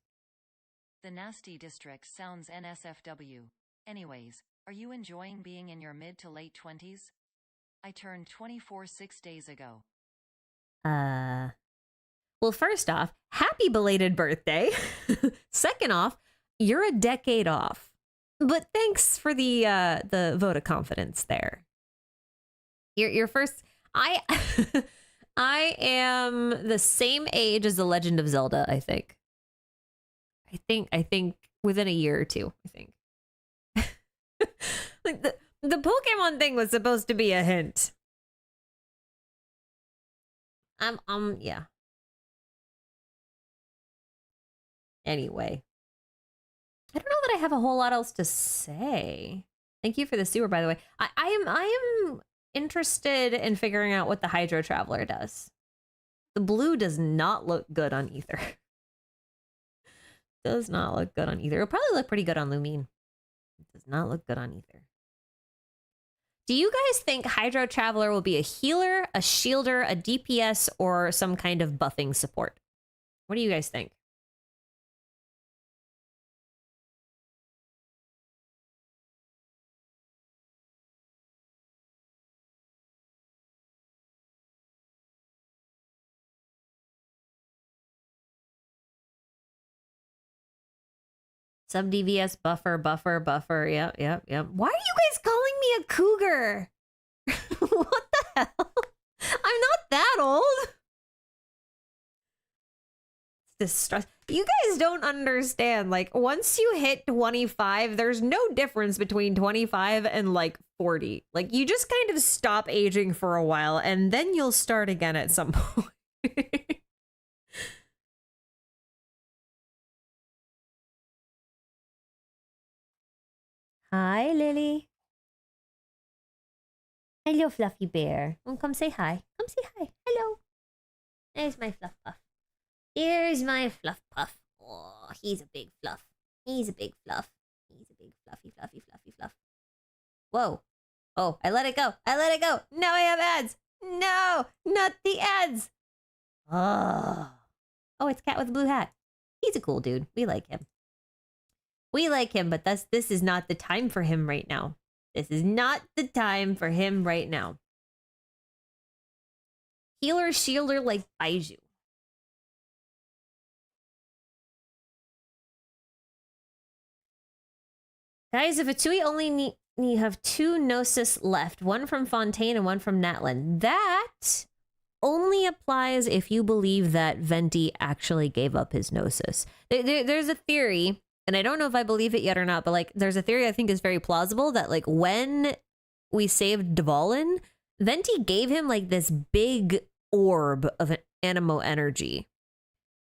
The nasty district sounds NSFW. Anyways, are you enjoying being in your mid to late 20s? I turned 24 6 days ago. Well, first off, happy belated birthday. Second off, you're a decade off. But thanks for the vote of confidence there. You're first. I am the same age as The Legend of Zelda, I think. I think within a year or two, I think. Like the Pokemon thing was supposed to be a hint. Yeah. Anyway. I don't know that I have a whole lot else to say. Thank you for the sewer, by the way. I am interested in figuring out what the Hydro Traveler does. The blue does not look good on either. Does not look good on either. It'll probably look pretty good on Lumine. It does not look good on either. Do you guys think Hydro Traveler will be a healer, a shielder, a DPS, or some kind of buffing support? What do you guys think? Sub DVS buffer. Yep. Why are you guys calling me a cougar? What the hell? I'm not that old. It's distress. You guys don't understand. Like, once you hit 25, there's no difference between 25 and like 40. Like, you just kind of stop aging for a while and then you'll start again at some point. Hi, Lily. Hello, Fluffy Bear. Come say hi. Come say hi. Hello. There's my Fluff Puff. Here's my Fluff Puff. Oh, he's a big fluff. He's a big fluff. He's a big fluffy fluff. Whoa. Oh, I let it go. Now I have ads. No, not the ads. Oh, it's Cat with a blue hat. He's a cool dude. We like him. But this is not the time for him right now. This is not the time for him right now. Healer, shielder like Baiju. Guys, if Fatui only have 2 Gnosis left, one from Fontaine and one from Natlin, that only applies if you believe that Venti actually gave up his Gnosis. There's a theory, and I don't know if I believe it yet or not, but like there's a theory I think is very plausible that like when we saved Dvalin, Venti gave him like this big orb of an Animo energy.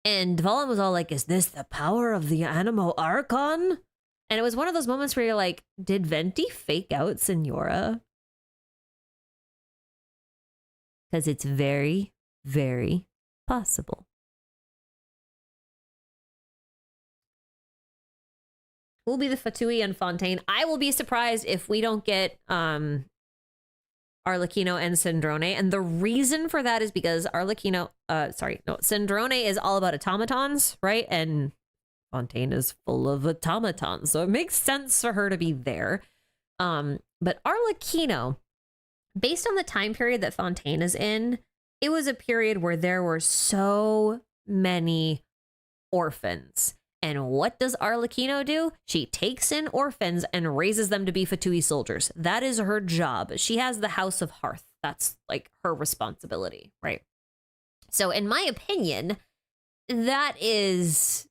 And Dvalin was all like, is this the power of the Animo Archon? And it was one of those moments where you're like, did Venti fake out Senora? Because it's very, very possible. Who'll be the Fatui and Fontaine? I will be surprised if we don't get Arlecchino and Cendrone. And the reason for that is because Cendrone is all about automatons, right? And Fontaine is full of automatons. So it makes sense for her to be there. But Arlecchino, based on the time period that Fontaine is in, it was a period where there were so many orphans. And what does Arlecchino do? She takes in orphans and raises them to be Fatui soldiers. That is her job. She has the House of Hearth. That's like her responsibility, right? So in my opinion, those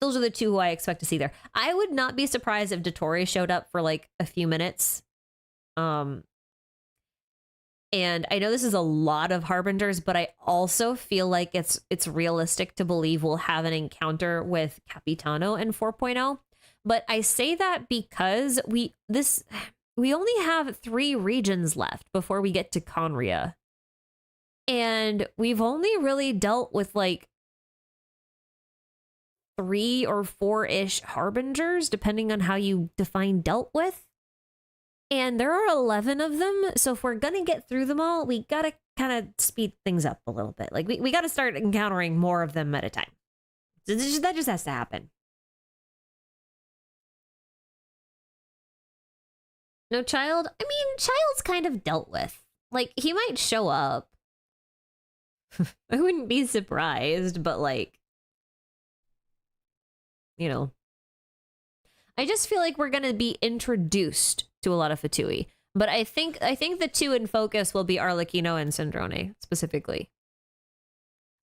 are the two who I expect to see there. I would not be surprised if Dottore showed up for like a few minutes. And I know this is a lot of Harbingers, but I also feel like it's realistic to believe we'll have an encounter with Capitano in 4.0. But I say that because we only have 3 regions left before we get to Conria. And we've only really dealt with like 3 or 4-ish Harbingers, depending on how you define dealt with. And there are 11 of them. So if we're going to get through them all, we got to kind of speed things up a little bit. Like we got to start encountering more of them at a time. So that just has to happen. No child? I mean, child's kind of dealt with. Like, he might show up. I wouldn't be surprised, but like, you know. I just feel like we're going to be introduced to a lot of Fatui. But I think the 2 in focus will be Arlecchino and Cendrone, specifically.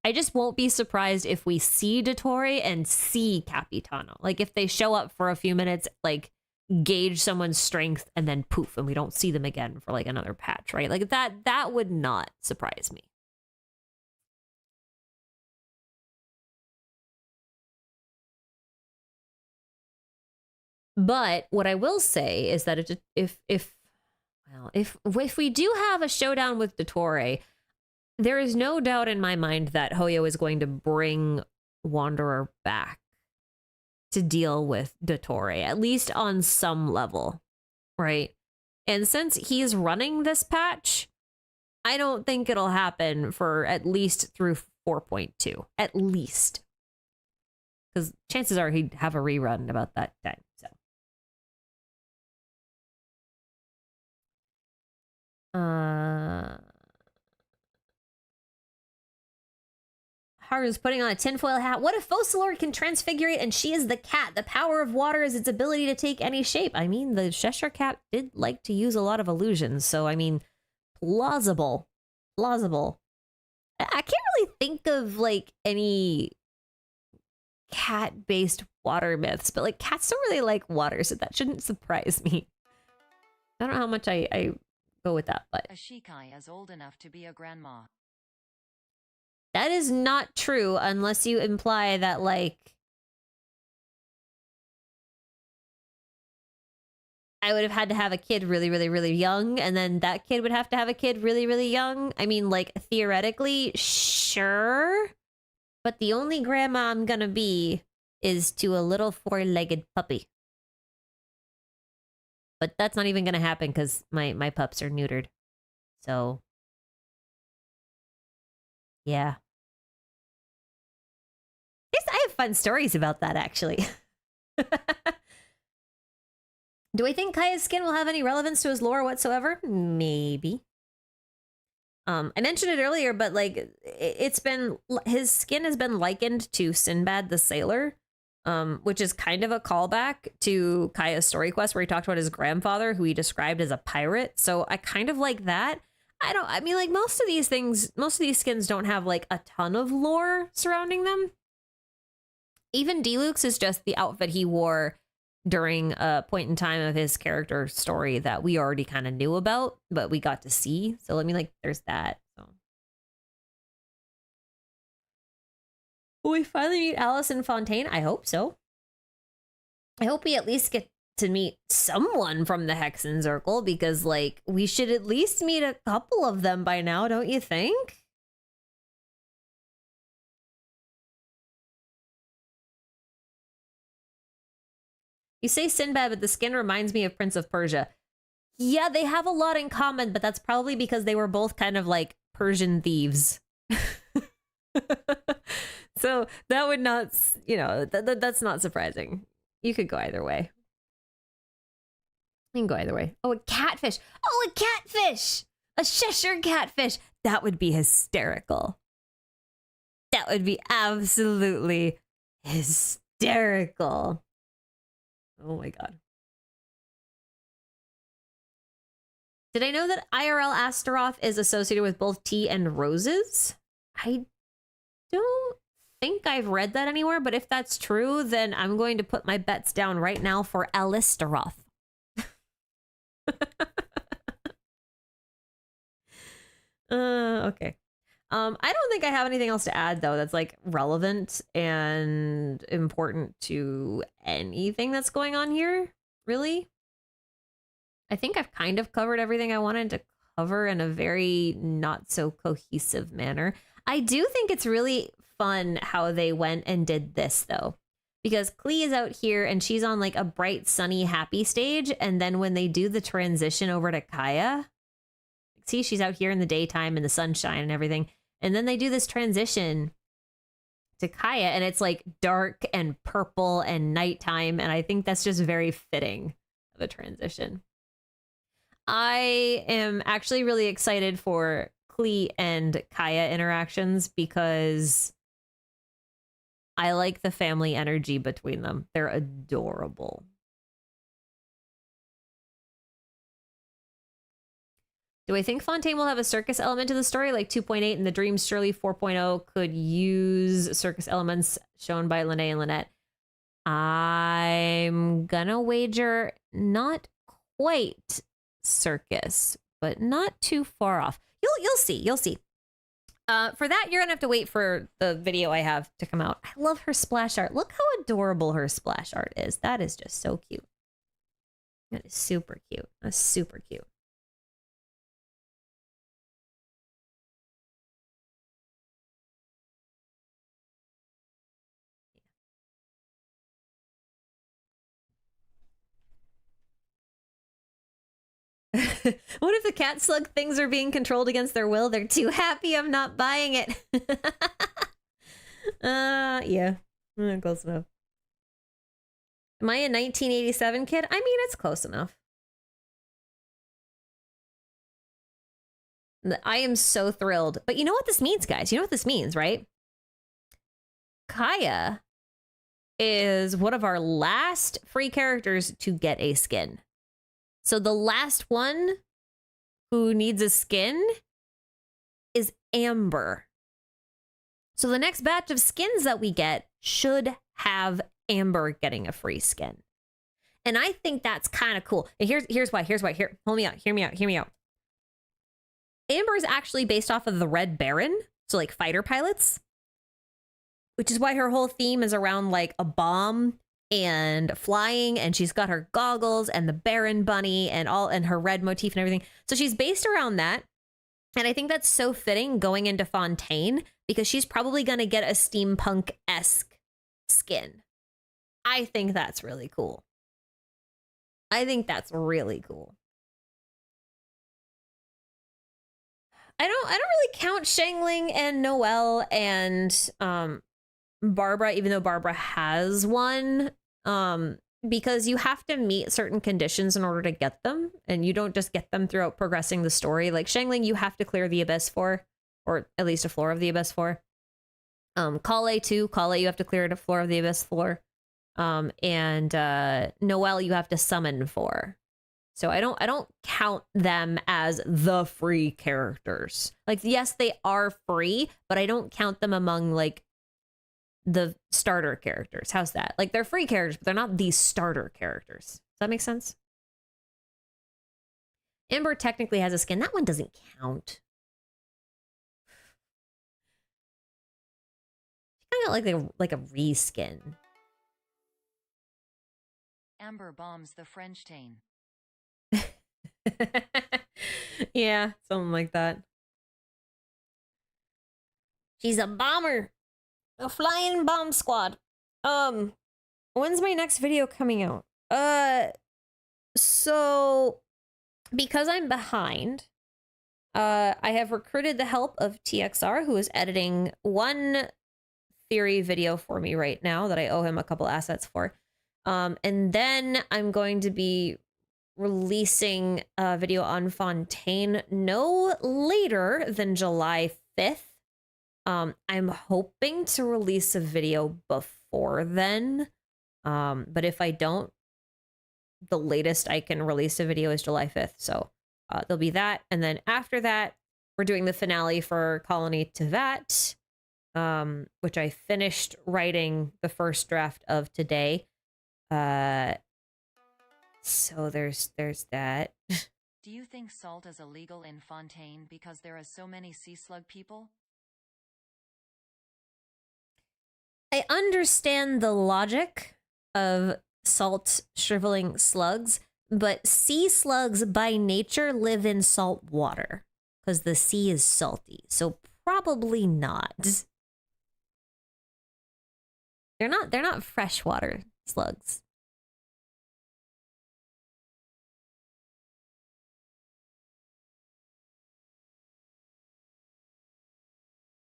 I just won't be surprised if we see Dottore and see Capitano. Like, if they show up for a few minutes, like, gauge someone's strength, and then poof, and we don't see them again for, like, another patch, right? Like, that would not surprise me. But what I will say is that if we do have a showdown with Dottore, there is no doubt in my mind that Hoyo is going to bring Wanderer back to deal with Dottore, at least on some level, right? And since he's running this patch, I don't think it'll happen for at least through 4.2, at least. Because chances are he'd have a rerun about that time, so. Haru's putting on a tinfoil hat. What if Focalor can transfigurate and she is the cat? The power of water is its ability to take any shape. I mean, the Cheshire Cat did like to use a lot of illusions, so I mean, plausible. I can't really think of like any cat-based water myths, but like cats don't really like water, so that shouldn't surprise me. I don't know how much I go with that, but a Shikai is old enough to be a grandma. That is not true unless you imply that, like, I would have had to have a kid really, really, really young, and then that kid would have to have a kid really, really young. I mean, like, theoretically, sure. But the only grandma I'm gonna be is to a little 4-legged puppy. But that's not even gonna happen because my pups are neutered. So, yeah. I have fun stories about that, actually. Do I think Kaya's skin will have any relevance to his lore whatsoever? Maybe. I mentioned it earlier, but like his skin has been likened to Sinbad the Sailor, which is kind of a callback to Kaya's story quest where he talked about his grandfather, who he described as a pirate. So I kind of like that. I mean, like most of these skins don't have like a ton of lore surrounding them. Even Deluxe is just the outfit he wore during a point in time of his character story that we already kind of knew about, but we got to see. So I mean, like, there's that. So will we finally meet Allison Fontaine? I hope so. I hope we at least get to meet someone from the Hexen Circle, because like we should at least meet a couple of them by now, don't you think? You say Sinbad, but the skin reminds me of Prince of Persia. Yeah, they have a lot in common, but that's probably because they were both kind of like Persian thieves. So that would not, that's not surprising. You could go either way. You can go either way. Oh, a catfish. Oh, a catfish. A Cheshire catfish. That would be hysterical. That would be absolutely hysterical. Oh my God. Did I know that IRL Astaroth is associated with both tea and roses? I don't think I've read that anywhere, but if that's true, then I'm going to put my bets down right now for Alistaroth. Okay. I don't think I have anything else to add though that's like relevant and important to anything that's going on here, really. I think I've kind of covered everything I wanted to cover in a very not so cohesive manner. I do think it's really fun how they went and did this though, because Klee is out here and she's on like a bright, sunny, happy stage. And then when they do the transition over to Kaya, see, she's out here in the daytime and the sunshine and everything. And then they do this transition to Kaya and it's like dark and purple and nighttime. And I think that's just very fitting of a transition. I am actually really excited for Klee and Kaya interactions because I like the family energy between them. They're adorable. Do I think Fontaine will have a circus element to the story like 2.8 and the Dreams Surely 4.0 could use circus elements shown by Lene and Lynette? I'm gonna wager not quite circus, but not too far off. You'll see. For that, you're gonna have to wait for the video I have to come out. I love her splash art. Look how adorable her splash art is. That is just so cute. That is super cute. That's super cute. What if the cat slug things are being controlled against their will? They're too happy I'm not buying it. Yeah. Close enough. Am I a 1987 kid? I mean, it's close enough. I am so thrilled. But you know what this means, guys? You know what this means, right? Kaya is one of our last free characters to get a skin. So the last one who needs a skin is Amber. So the next batch of skins that we get should have Amber getting a free skin. And I think that's kind of cool. And here's why. Here, hold me out. Hear me out. Amber is actually based off of the Red Baron. So like fighter pilots. Which is why her whole theme is around like a bomb and flying, and she's got her goggles and the Baron bunny and her red motif and everything. So she's based around that. And I think that's so fitting going into Fontaine because she's probably going to get a steampunk-esque skin. I think that's really cool. I don't really count Shangling and Noelle and Barbara, even though Barbara has one, because you have to meet certain conditions in order to get them, and you don't just get them throughout progressing the story. Like Shangling, you have to clear the Abyss for, or at least a floor of the Abyss for. Kale too. Kale, you have to clear a floor of the Abyss for. And Noelle, you have to summon for. So I don't count them as the free characters. Like, yes, they are free, but I don't count them among like the starter characters. How's that? Like, they're free characters, but they're not the starter characters. Does that make sense? Amber technically has a skin. That one doesn't count. She kind of got like a reskin. Amber bombs the French Tain. Yeah, something like that. She's a bomber. A flying bomb squad. When's my next video coming out? So because I'm behind, I have recruited the help of TXR, who is editing one theory video for me right now that I owe him a couple assets for. And then I'm going to be releasing a video on Fontaine no later than July 5th. I'm hoping to release a video before then. But if I don't, the latest I can release a video is July 5th. So there'll be that. And then after that, we're doing the finale for Colony Tevat, which I finished writing the first draft of today. So there's that. Do you think salt is illegal in Fontaine because there are so many sea slug people? I understand the logic of salt shriveling slugs, but sea slugs by nature live in salt water because the sea is salty. So probably not. They're not freshwater slugs.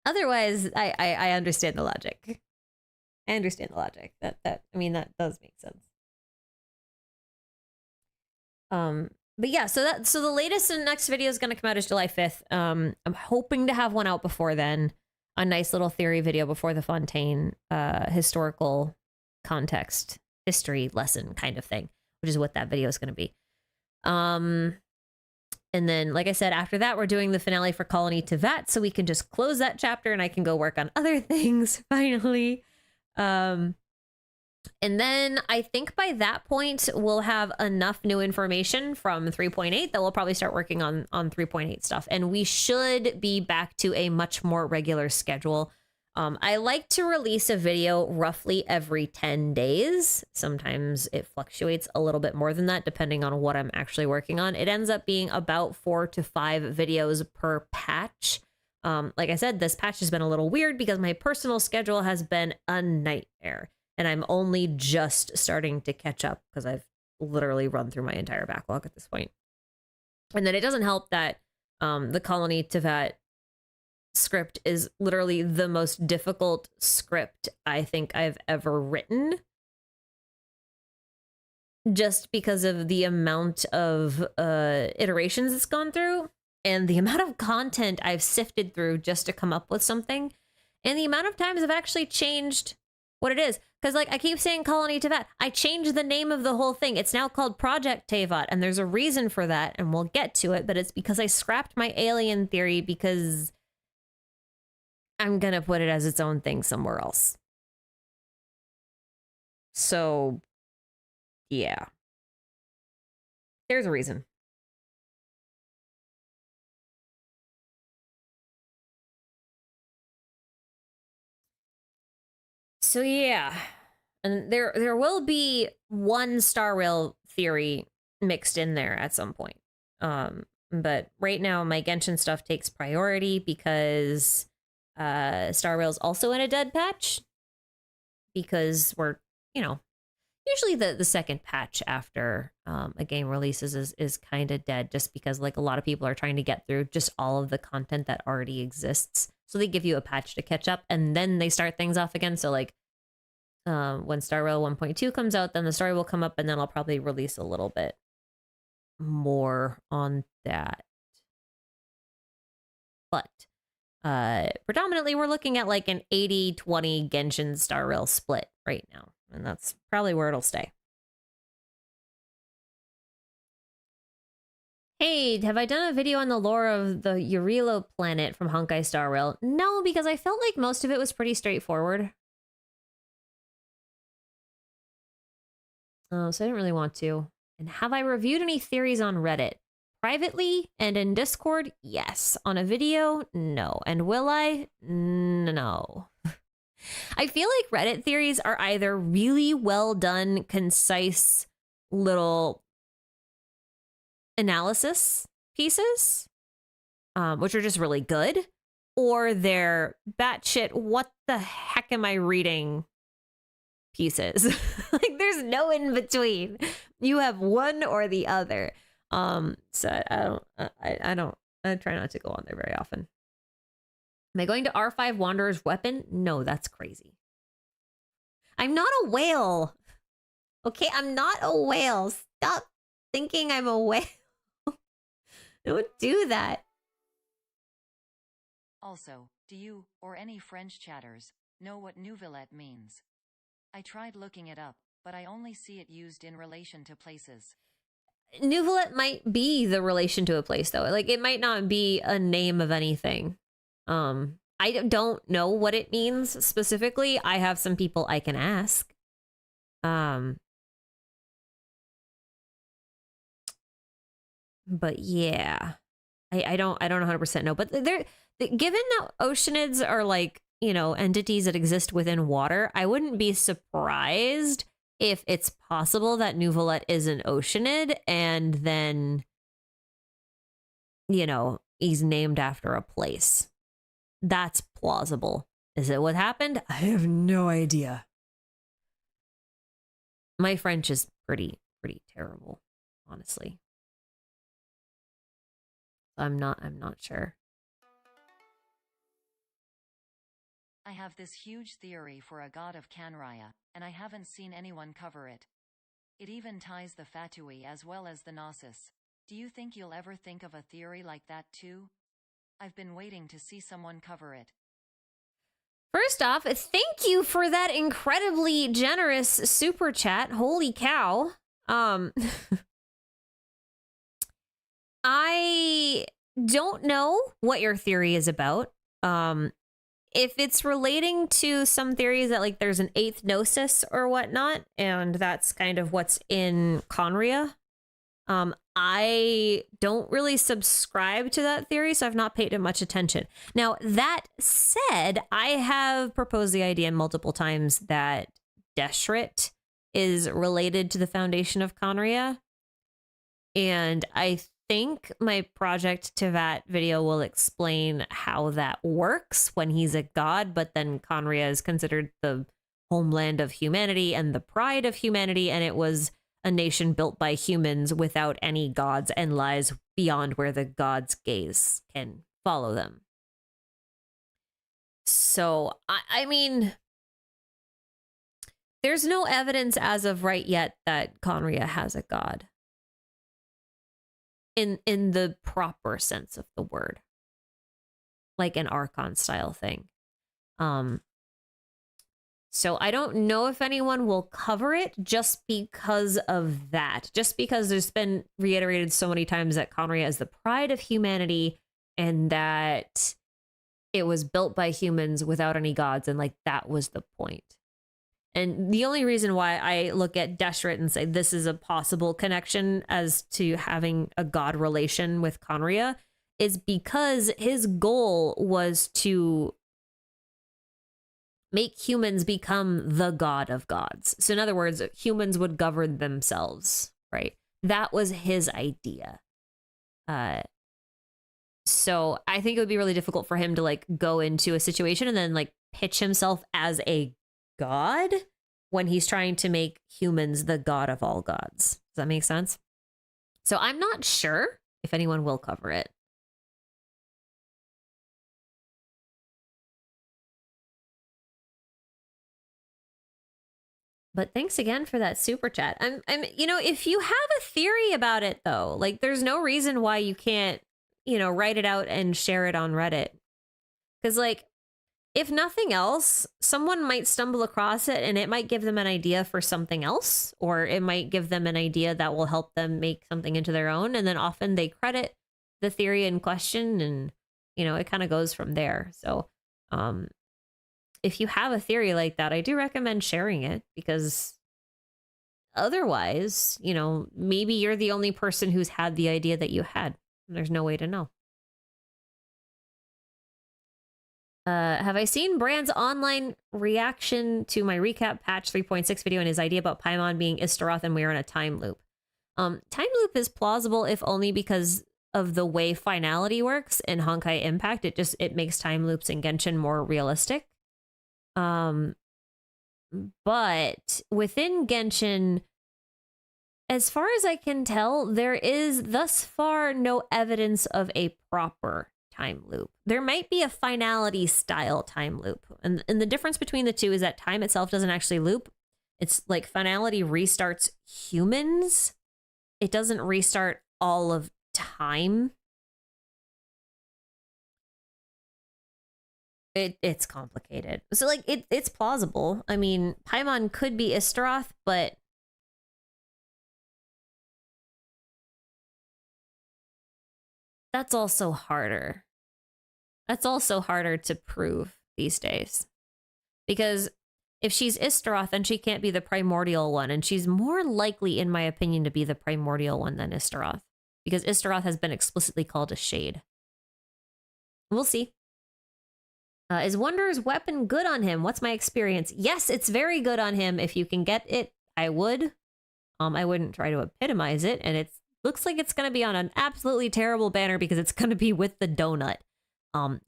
Otherwise, I understand the logic. I understand the logic. That does make sense. But yeah, so the latest and next video is going to come out is July 5th. I'm hoping to have one out before then. A nice little theory video before the Fontaine historical context history lesson kind of thing, which is what that video is going to be. And then, like I said, after that, we're doing the finale for Colony Tevat, so we can just close that chapter and I can go work on other things finally. And then I think by that point, we'll have enough new information from 3.8 that we'll probably start working on 3.8 stuff. And we should be back to a much more regular schedule. I like to release a video roughly every 10 days. Sometimes it fluctuates a little bit more than that, depending on what I'm actually working on. It ends up being about 4 to 5 videos per patch. Like I said, this patch has been a little weird because my personal schedule has been a nightmare. And I'm only just starting to catch up because I've literally run through my entire backlog at this point. And then it doesn't help that the Colony Tevat script is literally the most difficult script I think I've ever written, just because of the amount of iterations it's gone through and the amount of content I've sifted through just to come up with something, and the amount of times I've actually changed what it is. Because, like, I keep saying Colony Tevat. I changed the name of the whole thing. It's now called Project Tevat, and there's a reason for that, and we'll get to it, but it's because I scrapped my alien theory because I'm going to put it as its own thing somewhere else. So, yeah. There's a reason. So, yeah. And there will be one Star Rail theory mixed in there at some point. But right now, my Genshin stuff takes priority because Star Rail's also in a dead patch, because we're, usually the second patch after a game releases is kind of dead, just because, like, a lot of people are trying to get through just all of the content that already exists. So they give you a patch to catch up, and then they start things off again. So, like, when Star Rail 1.2 comes out, then the story will come up, and then I'll probably release a little bit more on that. But predominantly, we're looking at like an 80-20 Genshin Star Rail split right now, and that's probably where it'll stay. Hey, have I done a video on the lore of the Eurilo planet from Honkai Star Rail? No, because I felt like most of it was pretty straightforward. So I didn't really want to. And have I reviewed any theories on Reddit? Privately and in Discord, yes. On a video, no. And will I? No. I feel like Reddit theories are either really well done, concise little analysis pieces, which are just really good, or they're batshit, what the heck am I reading pieces. Like, there's no in between. You have one or the other. So I try not to go on there very often. Am I going to R5 Wanderer's Weapon? No, that's crazy. I'm not a whale. Okay, I'm not a whale. Stop thinking I'm a whale. Don't do that. Also, do you, or any French chatters, know what nouvelette means? I tried looking it up, but I only see it used in relation to places. Nouvelette might be the relation to a place, though. Like, it might not be a name of anything. I don't know what it means specifically. I have some people I can ask. But yeah, I don't 100% know. But given that oceanids are like, you know, entities that exist within water, I wouldn't be surprised if it's possible that Nouvelette is an oceanid and then, you know, he's named after a place. That's plausible. Is it what happened? I have no idea. My French is pretty terrible, honestly. I'm not sure. I have this huge theory for a god of Canraya, and I haven't seen anyone cover it. It even ties the Fatui as well as the Gnosis. Do you think you'll ever think of a theory like that too? I've been waiting to see someone cover it. First off, thank you for that incredibly generous super chat. Holy cow. I don't know what your theory is about. If it's relating to some theories that like there's an eighth gnosis or whatnot, and that's kind of what's in Conria, I don't really subscribe to that theory, so I've not paid it much attention. Now, that said, I have proposed the idea multiple times that Deshret is related to the foundation of Conria, and I think my Project Tevat video will explain how that works when he's a god, but then Conria is considered the homeland of humanity and the pride of humanity, and it was a nation built by humans without any gods and lies beyond where the gods' gaze can follow them. So, I mean, there's no evidence as of right yet that Conria has a god. In the proper sense of the word, like an Archon style thing. So I don't know if anyone will cover it just because of that. Just because there's been reiterated so many times that Conria is the pride of humanity and that it was built by humans without any gods, and like that was the point. And the only reason why I look at Deshret and say this is a possible connection as to having a god relation with Conria is because his goal was to make humans become the god of gods. So in other words, humans would govern themselves, right? That was his idea. So I think it would be really difficult for him to like go into a situation and then like pitch himself as a god when he's trying to make humans the god of all gods. Does that make sense? So I'm not sure if anyone will cover it. But thanks again for that super chat. I'm you know, if you have a theory about it though, like there's no reason why you can't, you know, write it out and share it on Reddit. Cuz like if nothing else, someone might stumble across it and it might give them an idea for something else, or it might give them an idea that will help them make something into their own. And then often they credit the theory in question and, you know, it kind of goes from there. So if you have a theory like that, I do recommend sharing it because otherwise, you know, maybe you're the only person who's had the idea that you had. And there's no way to know. Have I seen Brand's online reaction to my recap patch 3.6 video and his idea about Paimon being Istaroth and we're in a time loop? Time loop is plausible if only because of the way finality works in Honkai Impact. It makes time loops in Genshin more realistic. But within Genshin, as far as I can tell, there is thus far no evidence of a proper time loop. There might be a finality style time loop. And the difference between the two is that time itself doesn't actually loop. It's like finality restarts humans. It doesn't restart all of time. It's complicated. So like it's plausible. I mean, Paimon could be Istaroth, but that's also harder. That's also harder to prove these days. Because if she's Istaroth, then she can't be the primordial one. And she's more likely, in my opinion, to be the primordial one than Istaroth. Because Istaroth has been explicitly called a shade. We'll see. Is Wanderer's weapon good on him? What's my experience? Yes, it's very good on him. If you can get it, I would. I wouldn't try to epitomize it. And it looks like it's going to be on an absolutely terrible banner because it's going to be with the donut.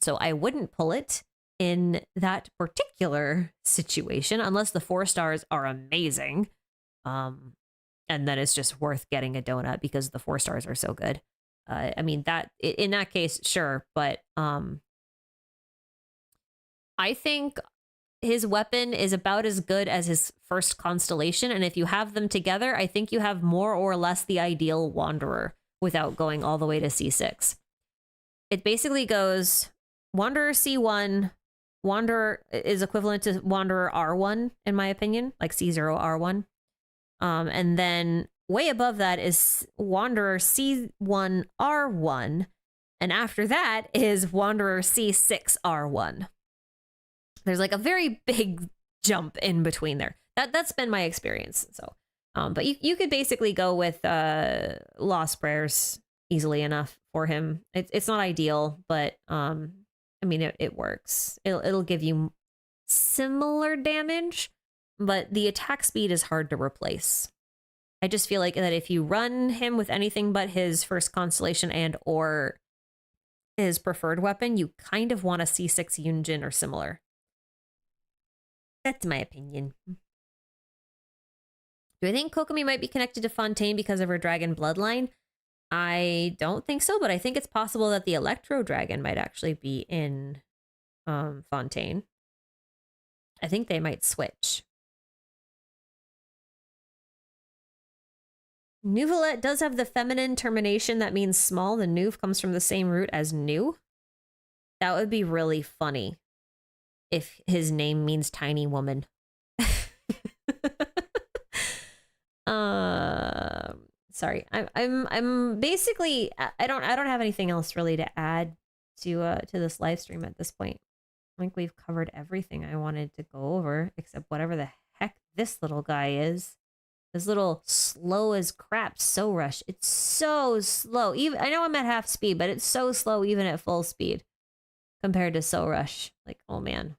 So I wouldn't pull it in that particular situation unless the 4 stars are amazing. And then it's just worth getting a donut because the 4 stars are so good. I mean, that in that case, sure. But I think his weapon is about as good as his first constellation. And if you have them together, I think you have more or less the ideal Wanderer without going all the way to C6. It basically goes Wanderer C1. Wanderer is equivalent to Wanderer R1, in my opinion, like C0 R1. And then way above that is Wanderer C1 R1. And after that is Wanderer C6 R1. There's like a very big jump in between there. That's been my experience. So, but you could basically go with Lost Prayers easily enough for him. It's not ideal, but I mean it works. It'll give you similar damage, but the attack speed is hard to replace. I just feel like that if you run him with anything but his first constellation and or his preferred weapon, you kind of want a C6 Yunjin or similar. That's my opinion. Do I think Kokomi might be connected to Fontaine because of her dragon bloodline? I don't think so, but I think it's possible that the Electro Dragon might actually be in Fontaine. I think they might switch. Nouvelette does have the feminine termination that means small. The Nouv comes from the same root as new. That would be really funny if his name means tiny woman. Sorry. I'm basically I don't have anything else really to add to this live stream at this point. I think we've covered everything I wanted to go over except whatever the heck this little guy is. This little slow as crap So Rush. It's so slow. Even I know I'm at half speed, but it's so slow even at full speed compared to So Rush. Like, oh man.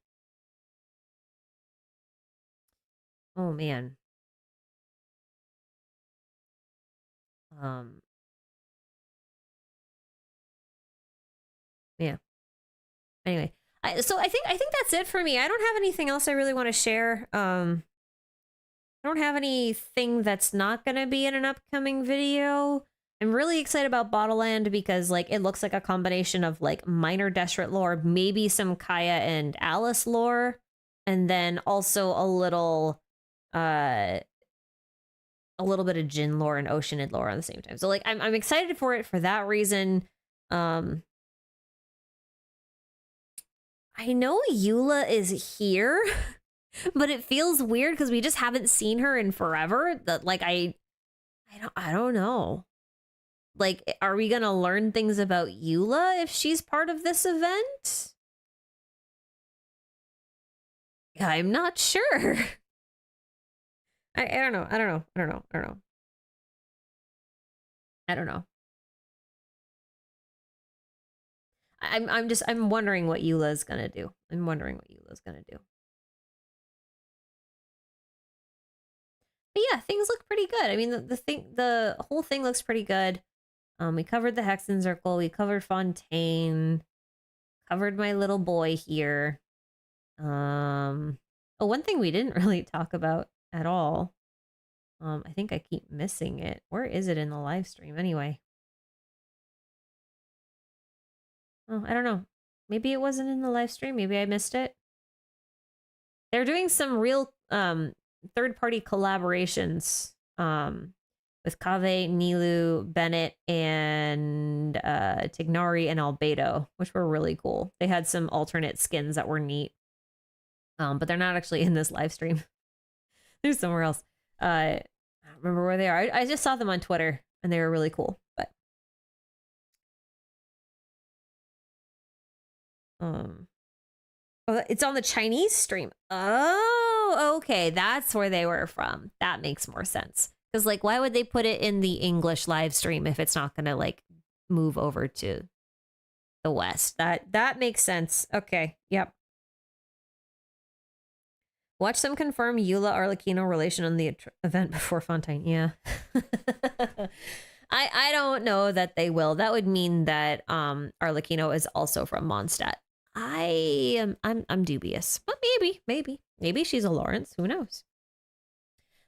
Oh man. Yeah. Anyway, so I think that's it for me. I don't have anything else I really want to share. I don't have anything that's not going to be in an upcoming video. I'm really excited about Bottleland because like it looks like a combination of like minor Deshret lore, maybe some Kaya and Alice lore, and then also a little bit of Jin lore and Oceanid lore on the same time. So like I'm excited for it for that reason. I know Eula is here, but it feels weird because we just haven't seen her in forever. That like I don't know. Like, are we gonna learn things about Eula if she's part of this event? I'm not sure. I don't know. I don't know. I'm wondering what Eula's gonna do. But yeah, things look pretty good. I mean, the whole thing looks pretty good. We covered the Hexen Circle. We covered Fontaine. Covered my little boy here. Oh, one thing we didn't really talk about at all. I think I keep missing it. Where is it in the live stream anyway? Oh, I don't know. Maybe it wasn't in the live stream. Maybe I missed it. They're doing some real third-party collaborations with Kaveh, Nilu, Bennett, and Tignari and Albedo, which were really cool. They had some alternate skins that were neat. But they're not actually in this live stream. They're somewhere else. I don't remember where they are. I just saw them on Twitter, and they were really cool. But oh, it's on the Chinese stream. Oh, okay, that's where they were from. That makes more sense. Because like, why would they put it in the English live stream if it's not gonna like move over to the West? That makes sense. Okay, yep. Watch them confirm Eula Arlecchino relation on the event before Fontaine. Yeah. I don't know that they will. That would mean that Arlecchino is also from Mondstadt. I'm dubious. But maybe she's a Lawrence. Who knows?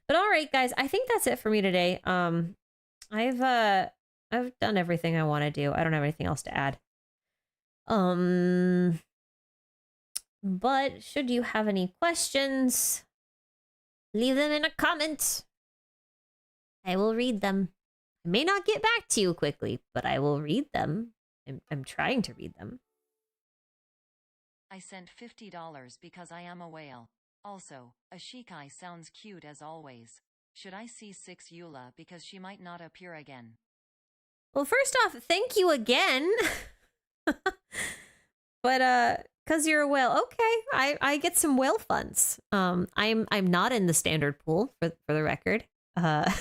But all right, guys, I think that's it for me today. I've done everything I want to do. I don't have anything else to add. But should you have any questions, leave them in a comment. I will read them. I may not get back to you quickly, but I will read them. I'm trying to read them. I sent $50 because I am a whale. Also, Ashikai sounds cute as always. Should I see 6 Eula because she might not appear again? Well, first off, thank you again. But because you're a whale, okay. I get some whale funds. I'm not in the standard pool for the record. I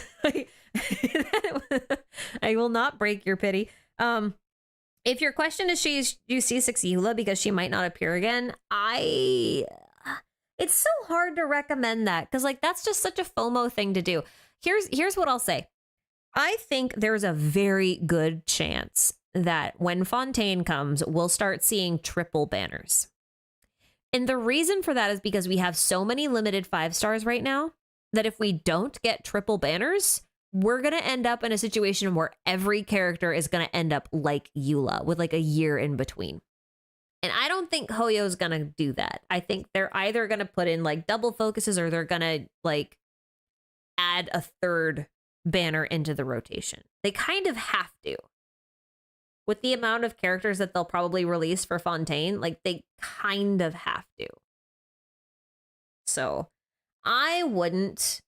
will not break your pity. If your question is you see 6 Eula because she might not appear again, it's so hard to recommend that because like that's just such a FOMO thing to do. Here's what I'll say. I think there's a very good chance that when Fontaine comes, we'll start seeing triple banners. And the reason for that is because we have so many limited 5 stars right now that if we don't get triple banners, we're going to end up in a situation where every character is going to end up like Eula with like a year in between. And I don't think Hoyo's going to do that. I think they're either going to put in like double focuses or they're going to like add a third banner into the rotation. They kind of have to. With the amount of characters that they'll probably release for Fontaine, like they kind of have to. So I wouldn't.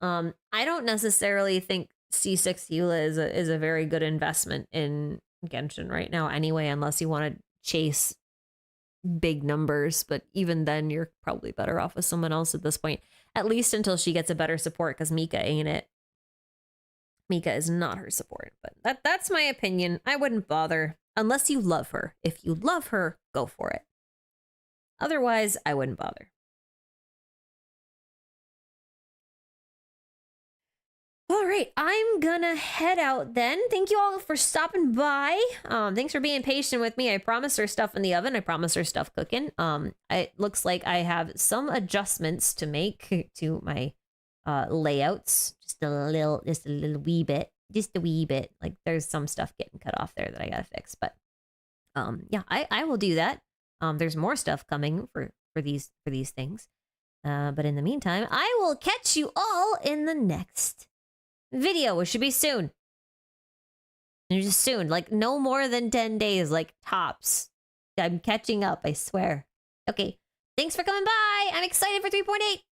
I don't necessarily think C6 Eula is a very good investment in Genshin right now anyway, unless you want to chase big numbers. But even then, you're probably better off with someone else at this point, at least until she gets a better support, because Mika ain't it. Mika is not her support, but that's my opinion. I wouldn't bother unless you love her. If you love her, go for it. Otherwise, I wouldn't bother. All right, I'm gonna head out then. Thank you all for stopping by. Thanks for being patient with me. I promised there's stuff in the oven. I promised there's stuff cooking. It looks like I have some adjustments to make to my layouts. Just a little wee bit. Like there's some stuff getting cut off there that I gotta fix. But yeah, I will do that. There's more stuff coming for these things. But in the meantime, I will catch you all in the next video, which should be soon. Just soon, like no more than 10 days, like tops. I'm catching up, I swear. Okay, thanks for coming by. I'm excited for 3.8.